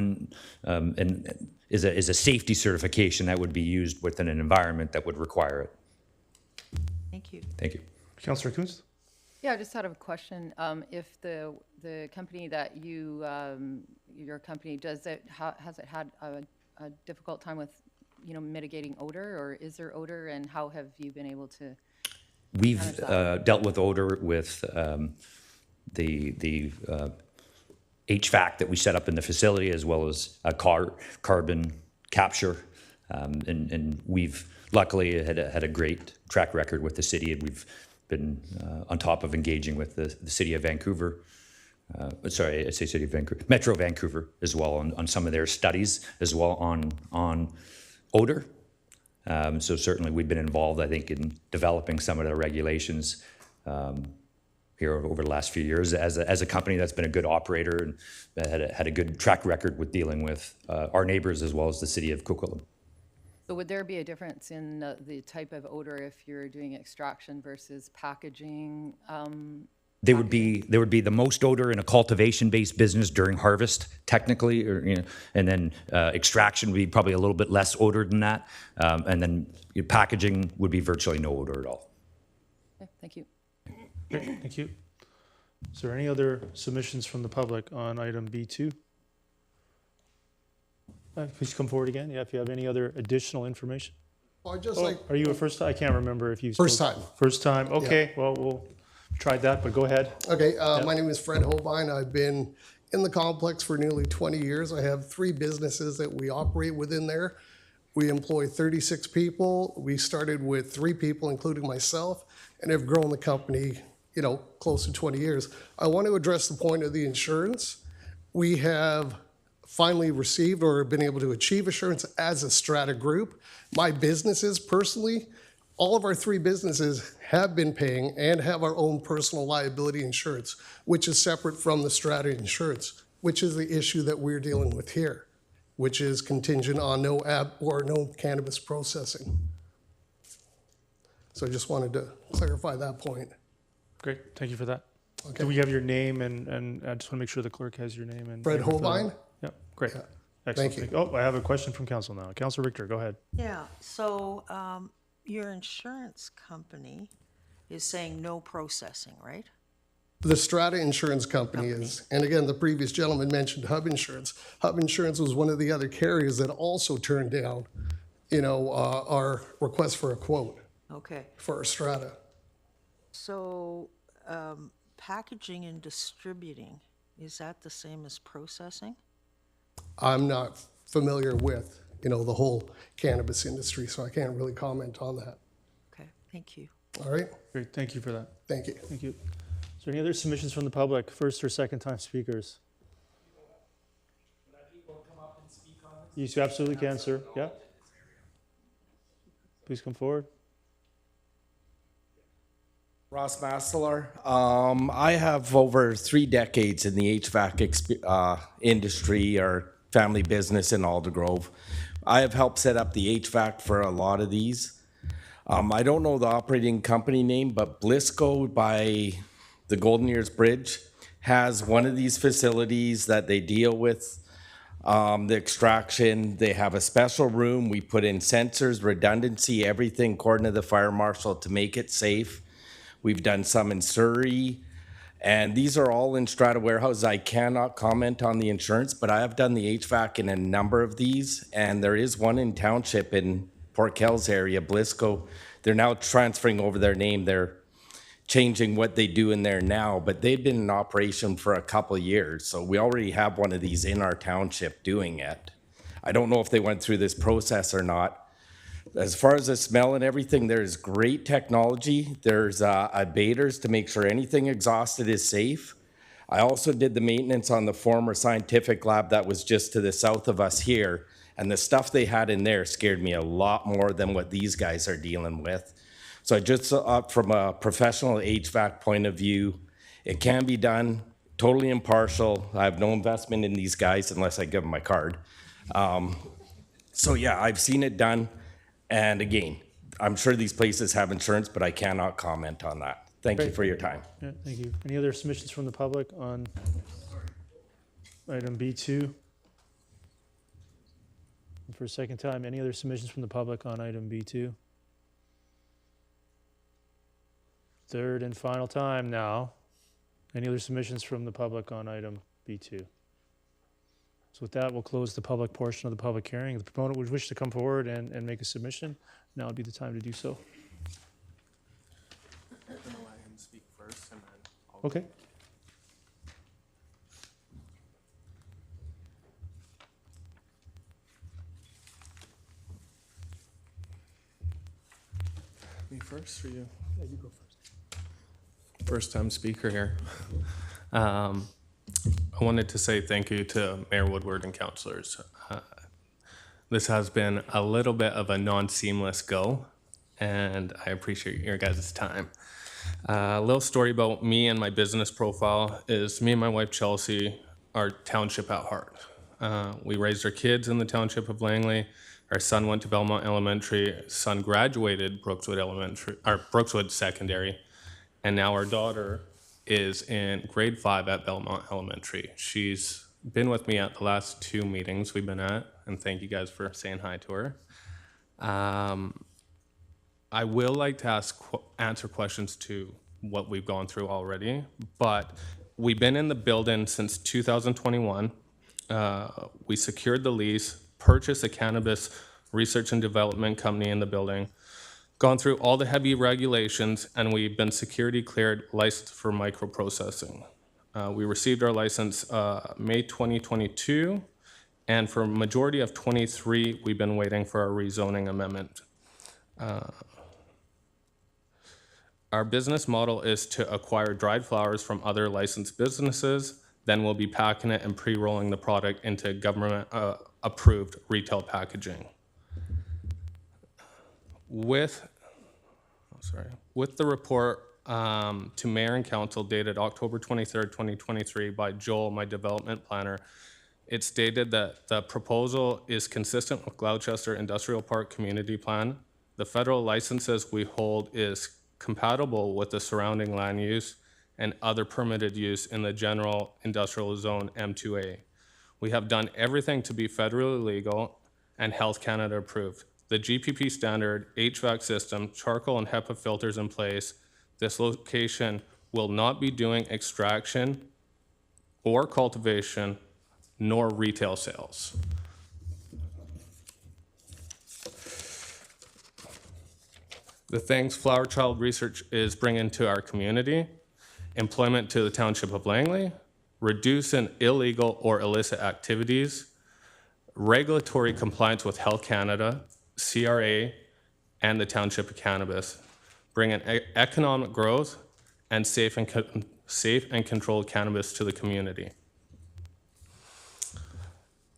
and is a safety certification that would be used within an environment that would require it. Thank you. Thank you. Councillor Kunst? Yeah, I just had a question. If the company that you, your company, has it had a difficult time with, mitigating odor, or is there odor, and how have you been able to? We've dealt with odor with the HVAC that we set up in the facility, as well as a carbon capture, and we've luckily had a great track record with the city, and we've been on top of engaging with the city of Vancouver. Sorry, I say city of Vancouver, Metro Vancouver as well on some of their studies as well on odor. So certainly we've been involved, I think, in developing some of the regulations here over the last few years as a company that's been a good operator and had a good track record with dealing with our neighbors as well as the city of Coquitlam. So would there be a difference in the type of odor if you're doing extraction versus packaging? There would be the most odor in a cultivation-based business during harvest, technically, and then extraction would be probably a little bit less odor than that, and then packaging would be virtually no odor at all. Okay, thank you. Great, thank you. Is there any other submissions from the public on item B2? Please come forward again. Yeah, if you have any other additional information. Well, I just like. Are you a first time? I can't remember if you. First time. First time. Okay. Well, we'll try that, but go ahead. Okay. My name is Fred Holbein. I've been in the complex for nearly 20 years. I have 3 businesses that we operate within there. We employ 36 people. We started with 3 people, including myself, and have grown the company, close to 20 years. I want to address the point of the insurance. We have finally received or been able to achieve assurance as a strata group. My businesses personally, all of our 3 businesses have been paying and have our own personal liability insurance, which is separate from the strata insurance, which is the issue that we're dealing with here, which is contingent on no cannabis processing. So I just wanted to clarify that point. Great. Thank you for that. Okay. Do we have your name and I just want to make sure the clerk has your name and. Fred Holbein? Yep. Great. Yeah. Excellent. Thank you. Oh, I have a question from council now. Councilor Richter, go ahead. Yeah, so your insurance company is saying no processing, right? The Strata Insurance Company is, and again, the previous gentleman mentioned Hub Insurance. Hub Insurance was one of the other carriers that also turned down, our request for a quote Okay, for our Strata. so packaging and distributing, is that the same as processing? I'm not familiar with, the whole cannabis industry, so I can't really comment on that. Okay, thank you. All right? Great. Thank you for that. Thank you. Thank you. Is there any other submissions from the public, first or second time speakers? You absolutely can, sir. Yeah. Please come forward. Ross Mastelar. I have over 3 decades in the HVAC industry or family business in Aldergrove. I have helped set up the HVAC for a lot of these. I don't know the operating company name, but Blisco by the Golden Ears Bridge has one of these facilities that they deal with the extraction. They have a special room. We put in sensors, redundancy, everything according to the fire marshal to make it safe. We've done some in Surrey, and these are all in Strata warehouses. I cannot comment on the insurance, but I have done the HVAC in a number of these, and there is one in Township in Port Kells area, Blisco. They're now transferring over their name. They're changing what they do in there now, but they've been in operation for a couple of years, so we already have one of these in our township doing it. I don't know if they went through this process or not. As far as the smell and everything, there's great technology. There's abaters to make sure anything exhausted is safe. I also did the maintenance on the former scientific lab that was just to the south of us here, and the stuff they had in there scared me a lot more than what these guys are dealing with. So I just, from a professional HVAC point of view, it can be done, totally impartial. I have no investment in these guys unless I give them my card. So yeah, I've seen it done. And again, I'm sure these places have insurance, but I cannot comment on that. Thank you for your time. Yeah, thank you. Any other submissions from the public on item B2? And for a second time, any other submissions from the public on item B2? Third and final time now. Any other submissions from the public on item B2? So with that, we'll close the public portion of the public hearing. If the proponent would wish to come forward and make a submission, now would be the time to do so. I'm gonna let him speak first and then I'll Okay. Me first or you? Yeah, you go first. First time speaker here. I wanted to say thank you to Mayor Woodward and councilors. This has been a little bit of a non-seamless go, and I appreciate your guys' time. A little story about me and my business profile is me and my wife Chelsea are township at heart. We raised our kids in the township of Langley. Our son went to Belmont Elementary. Son graduated Brookswood Secondary, and now our daughter is in grade 5 at Belmont Elementary. She's been with me at the last 2 meetings we've been at, and thank you guys for saying hi to her. I will like to answer questions to what we've gone through already, but we've been in the building since 2021. We secured the lease, purchased a cannabis research and development company in the building, gone through all the heavy regulations, and we've been security cleared, licensed for microprocessing. We received our license May 2022, and for majority of 23, we've been waiting for our rezoning amendment. Our business model is to acquire dried flowers from other licensed businesses, then we'll be packing it and pre-rolling the product into government approved retail packaging. With the report to Mayor and Council dated October 23rd, 2023 by Joel, my development planner, it stated that the proposal is consistent with Gloucester Industrial Park Community Plan. The federal licenses we hold is compatible with the surrounding land use and other permitted use in the general industrial zone M2A. We have done everything to be federally legal and Health Canada approved. The GPP standard, HVAC system, charcoal and HEPA filters in place. This location will not be doing extraction or cultivation nor retail sales. The things Flower Child Research is bringing to our community: employment to the Township of Langley, reducing illegal or illicit activities, regulatory compliance with Health Canada, CRA, and the Township of Cannabis, bringing economic growth and safe and controlled cannabis to the community.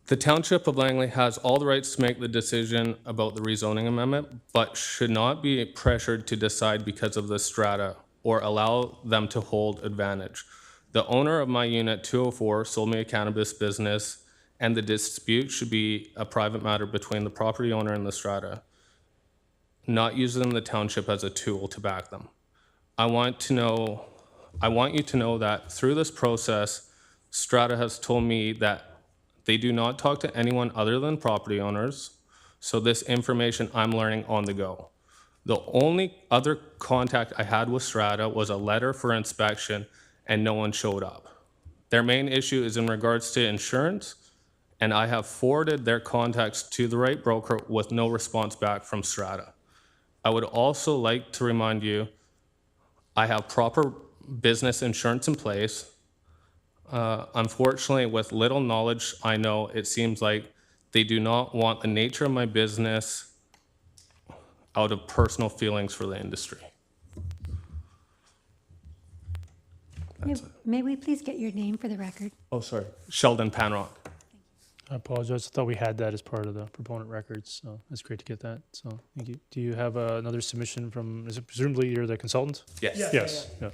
The Township of Langley has all the rights to make the decision about the rezoning amendment, but should not be pressured to decide because of the strata or allow them to hold advantage. The owner of my unit 204 sold me a cannabis business, and the dispute should be a private matter between the property owner and the strata, not using the township as a tool to back them. I want you to know that through this process, strata has told me that they do not talk to anyone other than property owners, so this information I'm learning on the go. The only other contact I had with strata was a letter for inspection, and no one showed up. Their main issue is in regards to insurance, and I have forwarded their contacts to the right broker with no response back from strata. I would also like to remind you, I have proper business insurance in place. Unfortunately, with little knowledge I know, it seems like they do not want the nature of my business out of personal feelings for the industry. May we please get your name for the record? Oh, sorry. Sheldon Panrock. I apologize. I thought we had that as part of the proponent records, so it's great to get that. So thank you. Do you have another submission from, is it presumably you're the consultant? Yes. Yes. Yeah.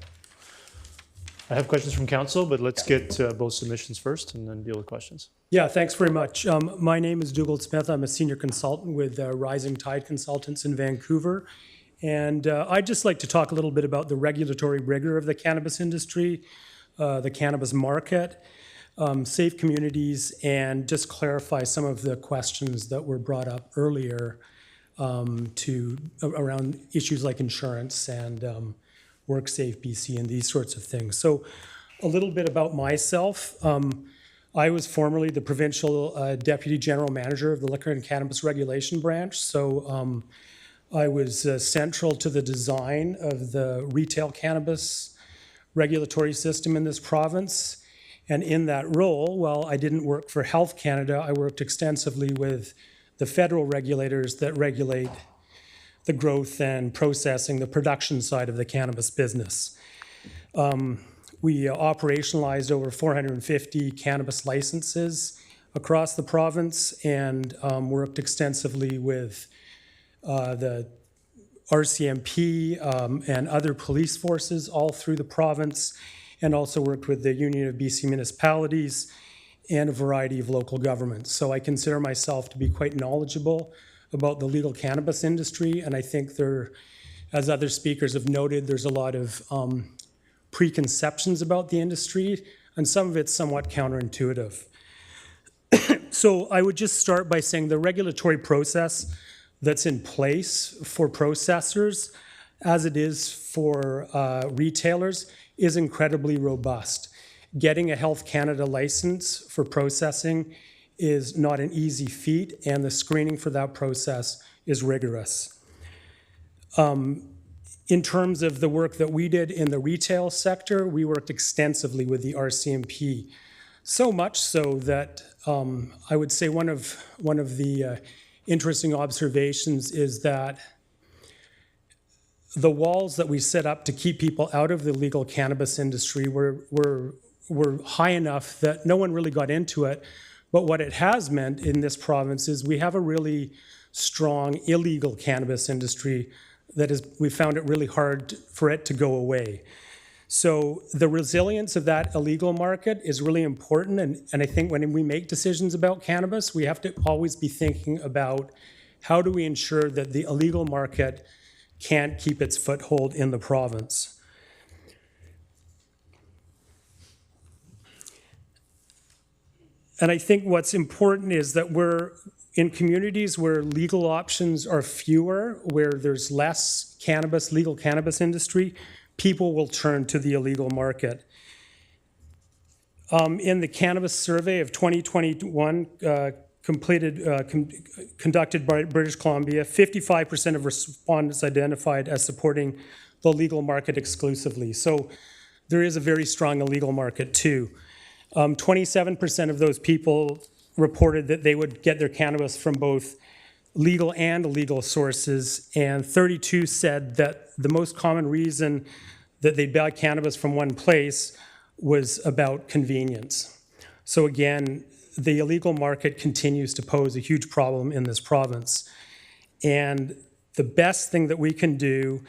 I have questions from council, but let's get both submissions first and then deal with questions. Yeah, thanks very much. My name is Dougal Smith. I'm a senior consultant with Rising Tide Consultants in Vancouver. And I'd just like to talk a little bit about the regulatory rigor of the cannabis industry, the cannabis market, safe communities, and just clarify some of the questions that were brought up earlier around issues like insurance and WorkSafe BC and these sorts of things. So a little bit about myself. I was formerly the provincial deputy general manager of the Liquor and Cannabis Regulation Branch. So I was central to the design of the retail cannabis regulatory system in this province. And in that role, while I didn't work for Health Canada, I worked extensively with the federal regulators that regulate the growth and processing, the production side of the cannabis business. We operationalized over 450 cannabis licenses across the province and worked extensively with the RCMP and other police forces all through the province, and also worked with the Union of BC Municipalities and a variety of local governments. So I consider myself to be quite knowledgeable about the legal cannabis industry, and I think there, as other speakers have noted, there's a lot of preconceptions about the industry, and some of it's somewhat counterintuitive. So I would just start by saying the regulatory process that's in place for processors, as it is for retailers, is incredibly robust. Getting a Health Canada license for processing is not an easy feat, and the screening for that process is rigorous. In terms of the work that we did in the retail sector, we worked extensively with the RCMP, so much so that I would say one of the interesting observations is that the walls that we set up to keep people out of the legal cannabis industry were high enough that no one really got into it. But what it has meant in this province is we have a really strong illegal cannabis industry that is, we found it really hard for it to go away. So the resilience of that illegal market is really important. And I think when we make decisions about cannabis, we have to always be thinking about how do we ensure that the illegal market can't keep its foothold in the province. And I think what's important is that we're in communities where legal options are fewer, where there's less cannabis, legal cannabis industry, people will turn to the illegal market. In the cannabis survey of 2021, conducted by British Columbia, 55% of respondents identified as supporting the legal market exclusively. So there is a very strong illegal market too. 27% of those people reported that they would get their cannabis from both legal and illegal sources, and 32 said that the most common reason that they buy cannabis from one place was about convenience. So again, the illegal market continues to pose a huge problem in this province. And the best thing that we can do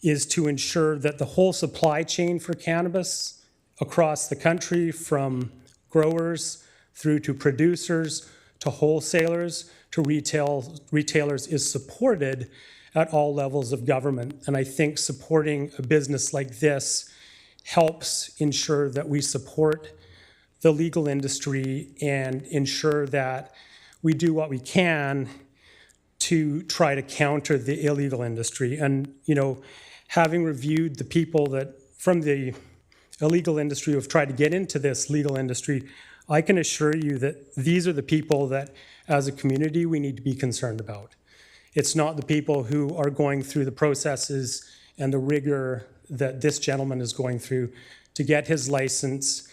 is to ensure that the whole supply chain for cannabis across the country, from growers through to producers to wholesalers to retailers, is supported at all levels of government. And I think supporting a business like this helps ensure that we support the legal industry and ensure that we do what we can to try to counter the illegal industry. And, you know, having reviewed the people that from the illegal industry who have tried to get into this legal industry, I can assure you that these are the people that, as a community, we need to be concerned about. It's not the people who are going through the processes and the rigor that this gentleman is going through to get his license,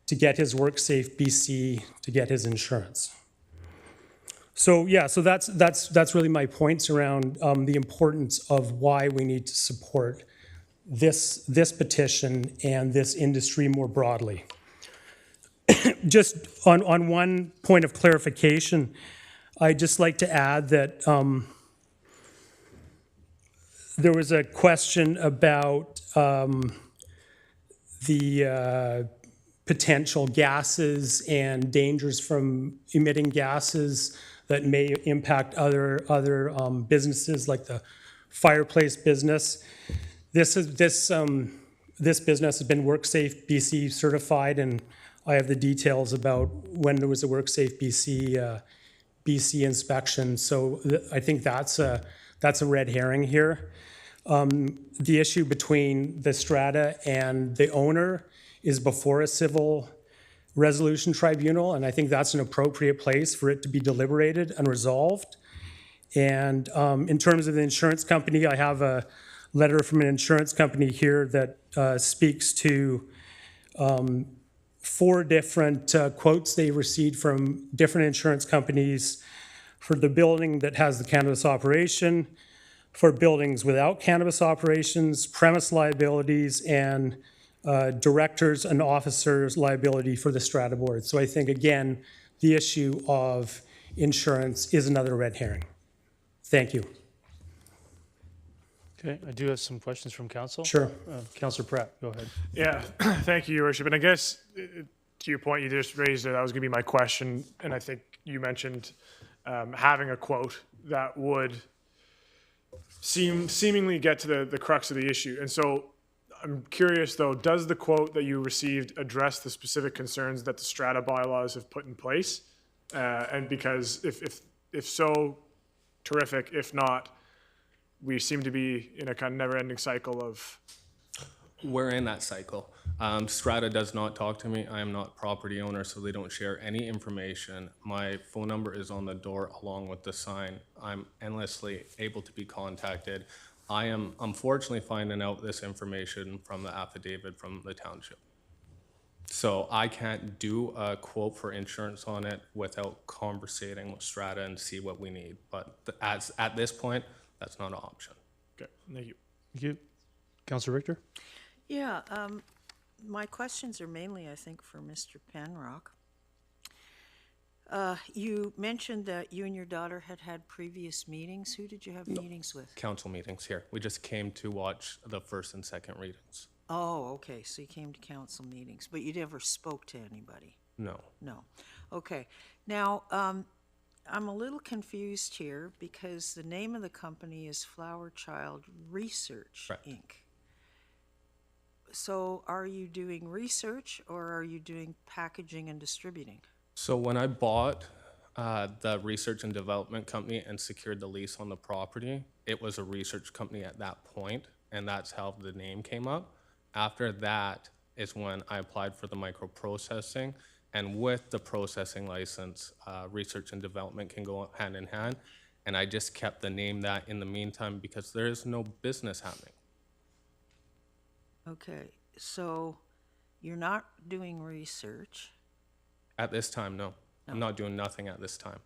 to get his WorkSafe BC, to get his insurance. So yeah, so that's really my points around the importance of why we need to support this petition and this industry more broadly. just on one point of clarification, I'd just like to add that there was a question about the potential gases and dangers from emitting gases that may impact other businesses like the fireplace business. This business has been WorkSafe BC certified, and I have the details about when there was a WorkSafe BC inspection. So I think that's a red herring here. The issue between the strata and the owner is before a civil resolution tribunal, and I think that's an appropriate place for it to be deliberated and resolved. And in terms of the insurance company, I have a letter from an insurance company here that speaks to 4 different quotes they received from different insurance companies for the building that has the cannabis operation, for buildings without cannabis operations, premise liabilities, and directors and officers liability for the strata board. So I think, again, the issue of insurance is another red herring. Thank you. Okay, I do have some questions from council. Sure. Councillor Pratt, go ahead. Yeah, thank you, Your Worship. And I guess to your point, you just raised it, that was going to be my question. And I think you mentioned having a quote that would seemingly get to the crux of the issue. And so I'm curious, though, does the quote that you received address the specific concerns that the strata bylaws have put in place? And because if so, terrific. If not, we seem to be in a kind of never-ending cycle of... We're in that cycle. Strata does not talk to me. I am not property owner, so they don't share any information. My phone number is on the door along with the sign. I'm endlessly able to be contacted. I am unfortunately finding out this information from the affidavit from the township. So I can't do a quote for insurance on it without conversating with Strata and see what we need. But at this point, that's not an option. Okay, thank you. Thank you. Councillor Richter? Yeah, my questions are mainly, I think, for Mr. Penrock. You mentioned that you and your daughter had previous meetings. Who did you have meetings with? Council meetings here. We just came to watch the first and second readings. Oh, okay, so you came to council meetings, but you never spoke to anybody? No. No. Okay. Now, I'm a little confused here because the name of the company is Flower Child Research, Correct. Inc. So are you doing research or are you doing packaging and distributing? So when I bought the research and development company and secured the lease on the property, it was a research company at that point, and that's how the name came up. After that is when I applied for the microprocessing, and with the processing license, research and development can go hand in hand, and I just kept the name that in the meantime because there is no business happening. Okay, so you're not doing research. At this time, no. I'm not doing nothing at this time.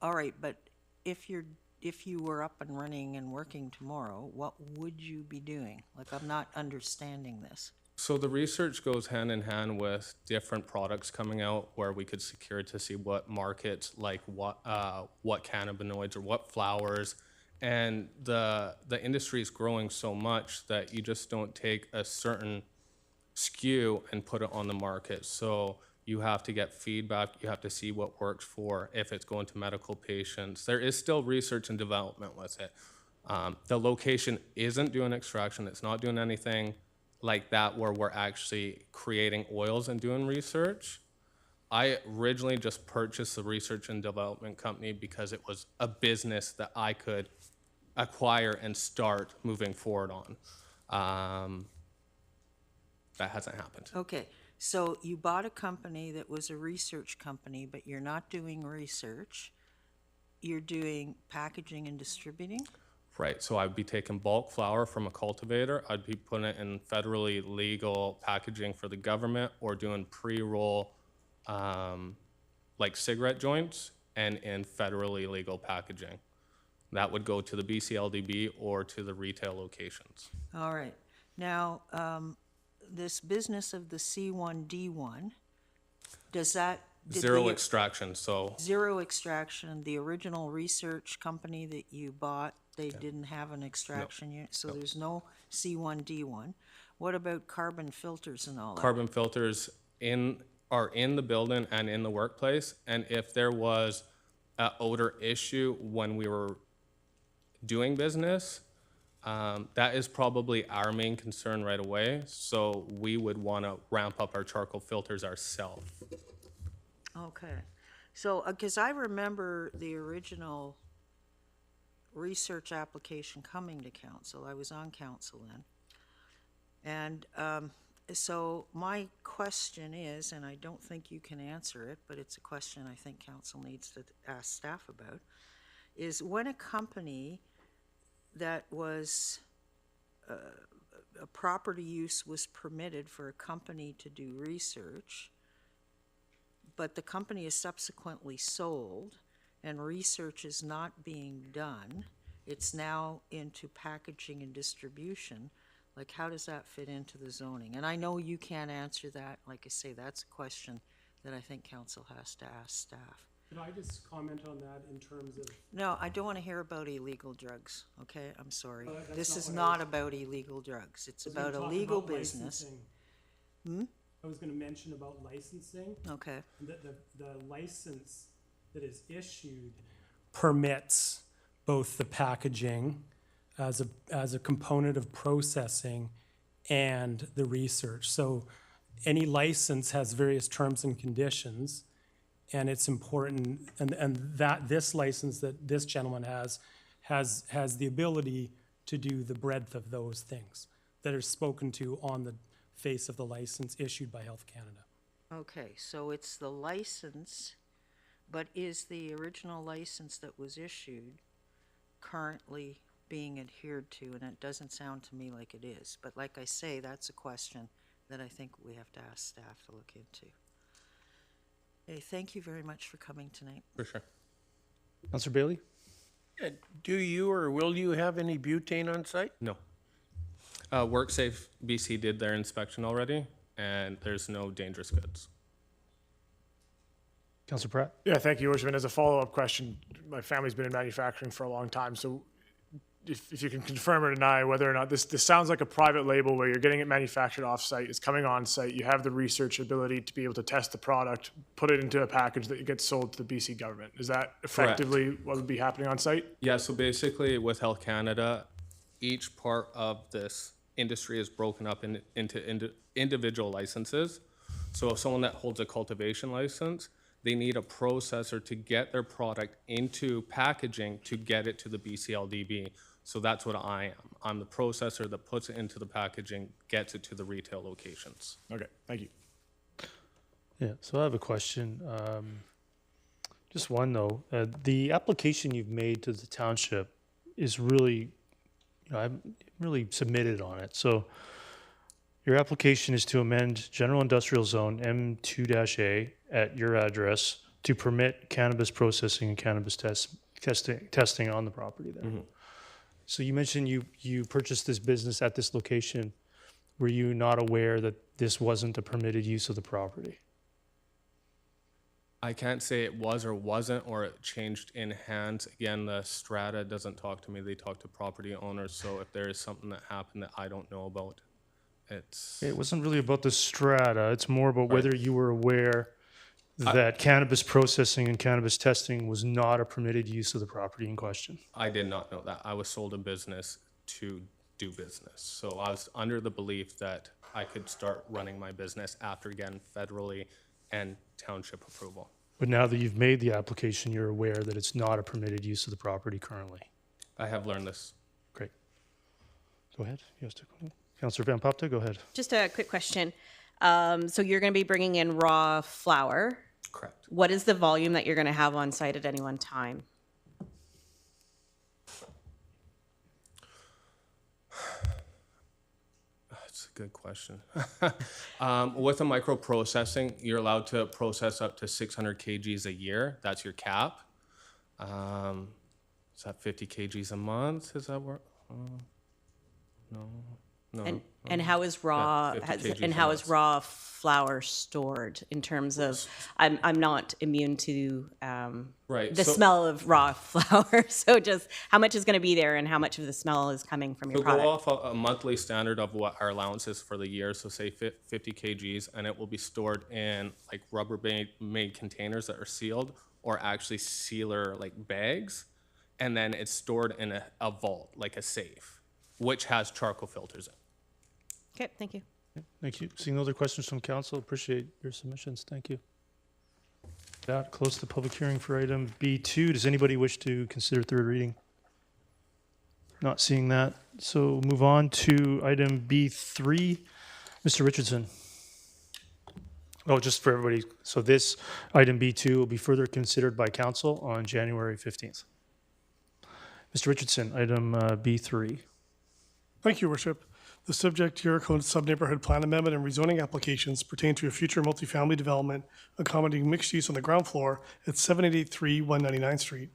All right, but if you were up and running and working tomorrow, what would you be doing? Like, I'm not understanding this. So the research goes hand in hand with different products coming out where we could secure to see what markets, like what cannabinoids or what flowers, and the industry is growing so much that you just don't take a certain SKU and put it on the market. So you have to get feedback, you have to see what works for, if it's going to medical patients. There is still research and development with it. The location isn't doing extraction, it's not doing anything like that where we're actually creating oils and doing research. I originally just purchased the research and development company because it was a business that I could acquire and start moving forward on. That hasn't happened. Okay, so you bought a company that was a research company, but you're not doing research. You're doing packaging and distributing? Right, so I'd be taking bulk flower from a cultivator, I'd be putting it in federally legal packaging for the government, or doing pre-roll like cigarette joints and in federally legal packaging. That would go to the BCLDB or to the retail locations. All right. Now, this business of the C1D1, Does that? did Zero the- extraction, so Zero extraction, the original research company that you bought, they didn't have an extraction unit, so there's no C1, D1. What about carbon filters and all that? carbon filters are in the building and in the workplace. And if there was a odor issue when we were doing business, that is probably our main concern right away. So we would want to ramp up our charcoal filters ourselves. Okay, so, because I remember the original research application coming to council, I was on council then. And so my question is, and I don't think you can answer it, but it's a question I think council needs to ask staff about, is when a company that was, a property use was permitted for a company to do research, but the company is subsequently sold and research is not being done, it's now into packaging and distribution, like how does that fit into the zoning? And I know you can't answer that, like I say, that's a question that I think council has to ask staff. Can I just comment on that in terms of? No, I don't want to hear about illegal drugs, okay? I'm sorry. That's This not is what I not was- about illegal drugs. It's I was gonna about a talk legal about business. licensing. I was gonna mention about licensing. Okay. The license that is issued permits both the packaging as a component of processing and the research. So any license has various terms and conditions, and it's important, and that this license that this gentleman has the ability to do the breadth of those things that are spoken to on the face of the license issued by Health Canada. Okay, so it's the license, but is the original license that was issued currently being adhered to? And it doesn't sound to me like it is, but like I say, that's a question that I think we have to ask staff to look into. Okay, thank you very much for coming tonight. For sure. Councillor Bailey? Do you or will you have any butane on site? No. WorkSafe BC did their inspection already, and there's no dangerous goods. Councillor Pratt? Yeah, thank you, Your Worship. And as a follow-up question, my family's been in manufacturing for a long time, so if you can confirm or deny whether or not this sounds like a private label where you're getting it manufactured off-site, it's coming on-site, you have the research ability to be able to test the product, put it into a package that gets sold to the BC government. Is that effectively what would be happening on-site? Yeah, so basically with Health Canada, each part of this industry is broken up into individual licenses. So if someone that holds a cultivation license, they need a processor to get their product into packaging to get it to the BCLDB. So that's what I am. I'm the processor that puts it into the packaging, gets it to the retail locations. Okay, thank you. Yeah, so I have a question. Just one though. The application you've made to the township is really, I haven't really submitted on it. So your application is to amend General Industrial Zone M2-A at your address to permit cannabis processing and cannabis testing on the property there. Mm-hmm. So you mentioned you purchased this business at this location. Were you not aware that this wasn't a permitted use of the property? I can't say it was or wasn't, or it changed in hands. Again, the strata doesn't talk to me. They talk to property owners. So if there is something that happened that I don't know about, it wasn't really about the strata. It's more about whether you were aware that cannabis processing and cannabis testing was not a permitted use of the property in question. I did not know that. I was sold a business to do business. So I was under the belief that I could start running my business after, again, federally and township approval. But now that you've made the application, you're aware that it's not a permitted use of the property currently. I have learned this. Great. Go ahead. Yes, Councillor Van Popta, go ahead. Just a quick question. So you're going to be bringing in raw flour. Correct. What is the volume that you're going to have on site at any one time? That's a good question. With a microprocessing, you're allowed to process up to 600 kgs a year. That's your cap. Is that 50 kgs a month? Is that where? No. And how is raw, 50 kg and or how less. is raw flour stored in terms of, I'm not immune to Right, the so- smell of raw flour. So just how much is going to be there and how much of the smell is coming from your We'll go product? off a monthly standard of what our allowance is for the year, so say 50 kgs, and it will be stored in like Rubbermaid containers that are sealed, or actually sealer like bags, and then it's stored in a vault, like a safe, which has charcoal filters in. Okay, thank you. Thank you. Seeing no other questions from council, appreciate your submissions. Thank you. That close the public hearing for item B2. Does anybody wish to consider third reading? Not seeing that. So move on to item B3. Mr. Richardson. Oh, just for everybody. So this item B2 will be further considered by council on January 15th. Mr. Richardson, item B3. Thank you, Worship. The subject Jericho Sub-Neighborhood Plan Amendment and rezoning applications pertain to a future multifamily development accommodating mixed use on the ground floor at 7883 199th Street.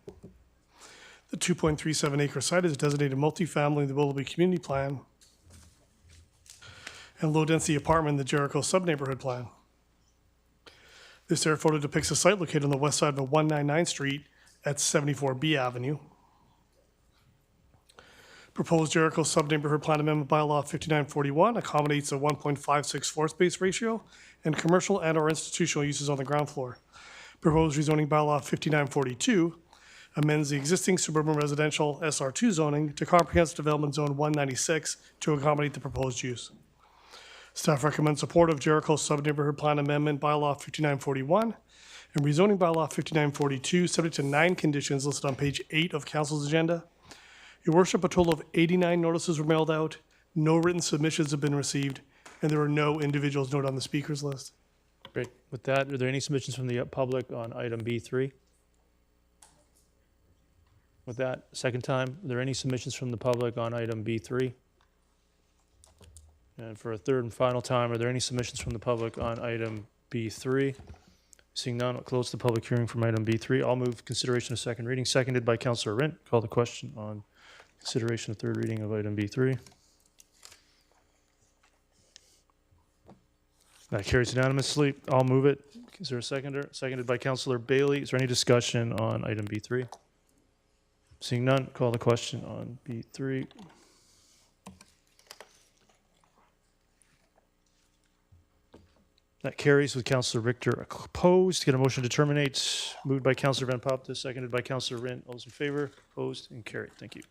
The 2.37 acre site is designated multifamily in the Willoughby Community Plan and low-density apartment in the Jericho Sub-Neighborhood Plan. This air photo depicts a site located on the west side of 199th Street at 74B Avenue. Proposed Jericho Sub-Neighborhood Plan Amendment Bylaw 5941 accommodates a 1.56 floor space ratio and commercial and/or institutional uses on the ground floor. Proposed rezoning Bylaw 5942 amends the existing suburban residential SR2 zoning to Comprehensive Development Zone 196 to accommodate the proposed use. Staff recommends support of Jericho Sub-Neighborhood Plan Amendment Bylaw 5941 and rezoning Bylaw 5942, subject to 9 conditions listed on page 8 of Council's agenda. Your Worship, a total of 89 notices were mailed out, no written submissions have been received, and there are no individuals noted on the speakers list. Great. With that, are there any submissions from the public on item B3? With that, second time, are there any submissions from the public on item B3? And for a third and final time, are there any submissions from the public on item B3? Seeing none, I'll close the public hearing from item B3. I'll move consideration of second reading, seconded by Councillor Rint. Call the question on consideration of third reading of item B3. That carries unanimously. I'll move it. Is there a seconder? Seconded by Councillor Bailey. Is there any discussion on item B3? Seeing none, call the question on B3. That carries with Councillor Richter opposed. Get a motion to terminate. Moved by Councillor Van Popte, seconded by Councillor Rint. All those in favor? Opposed and carried. Thank you.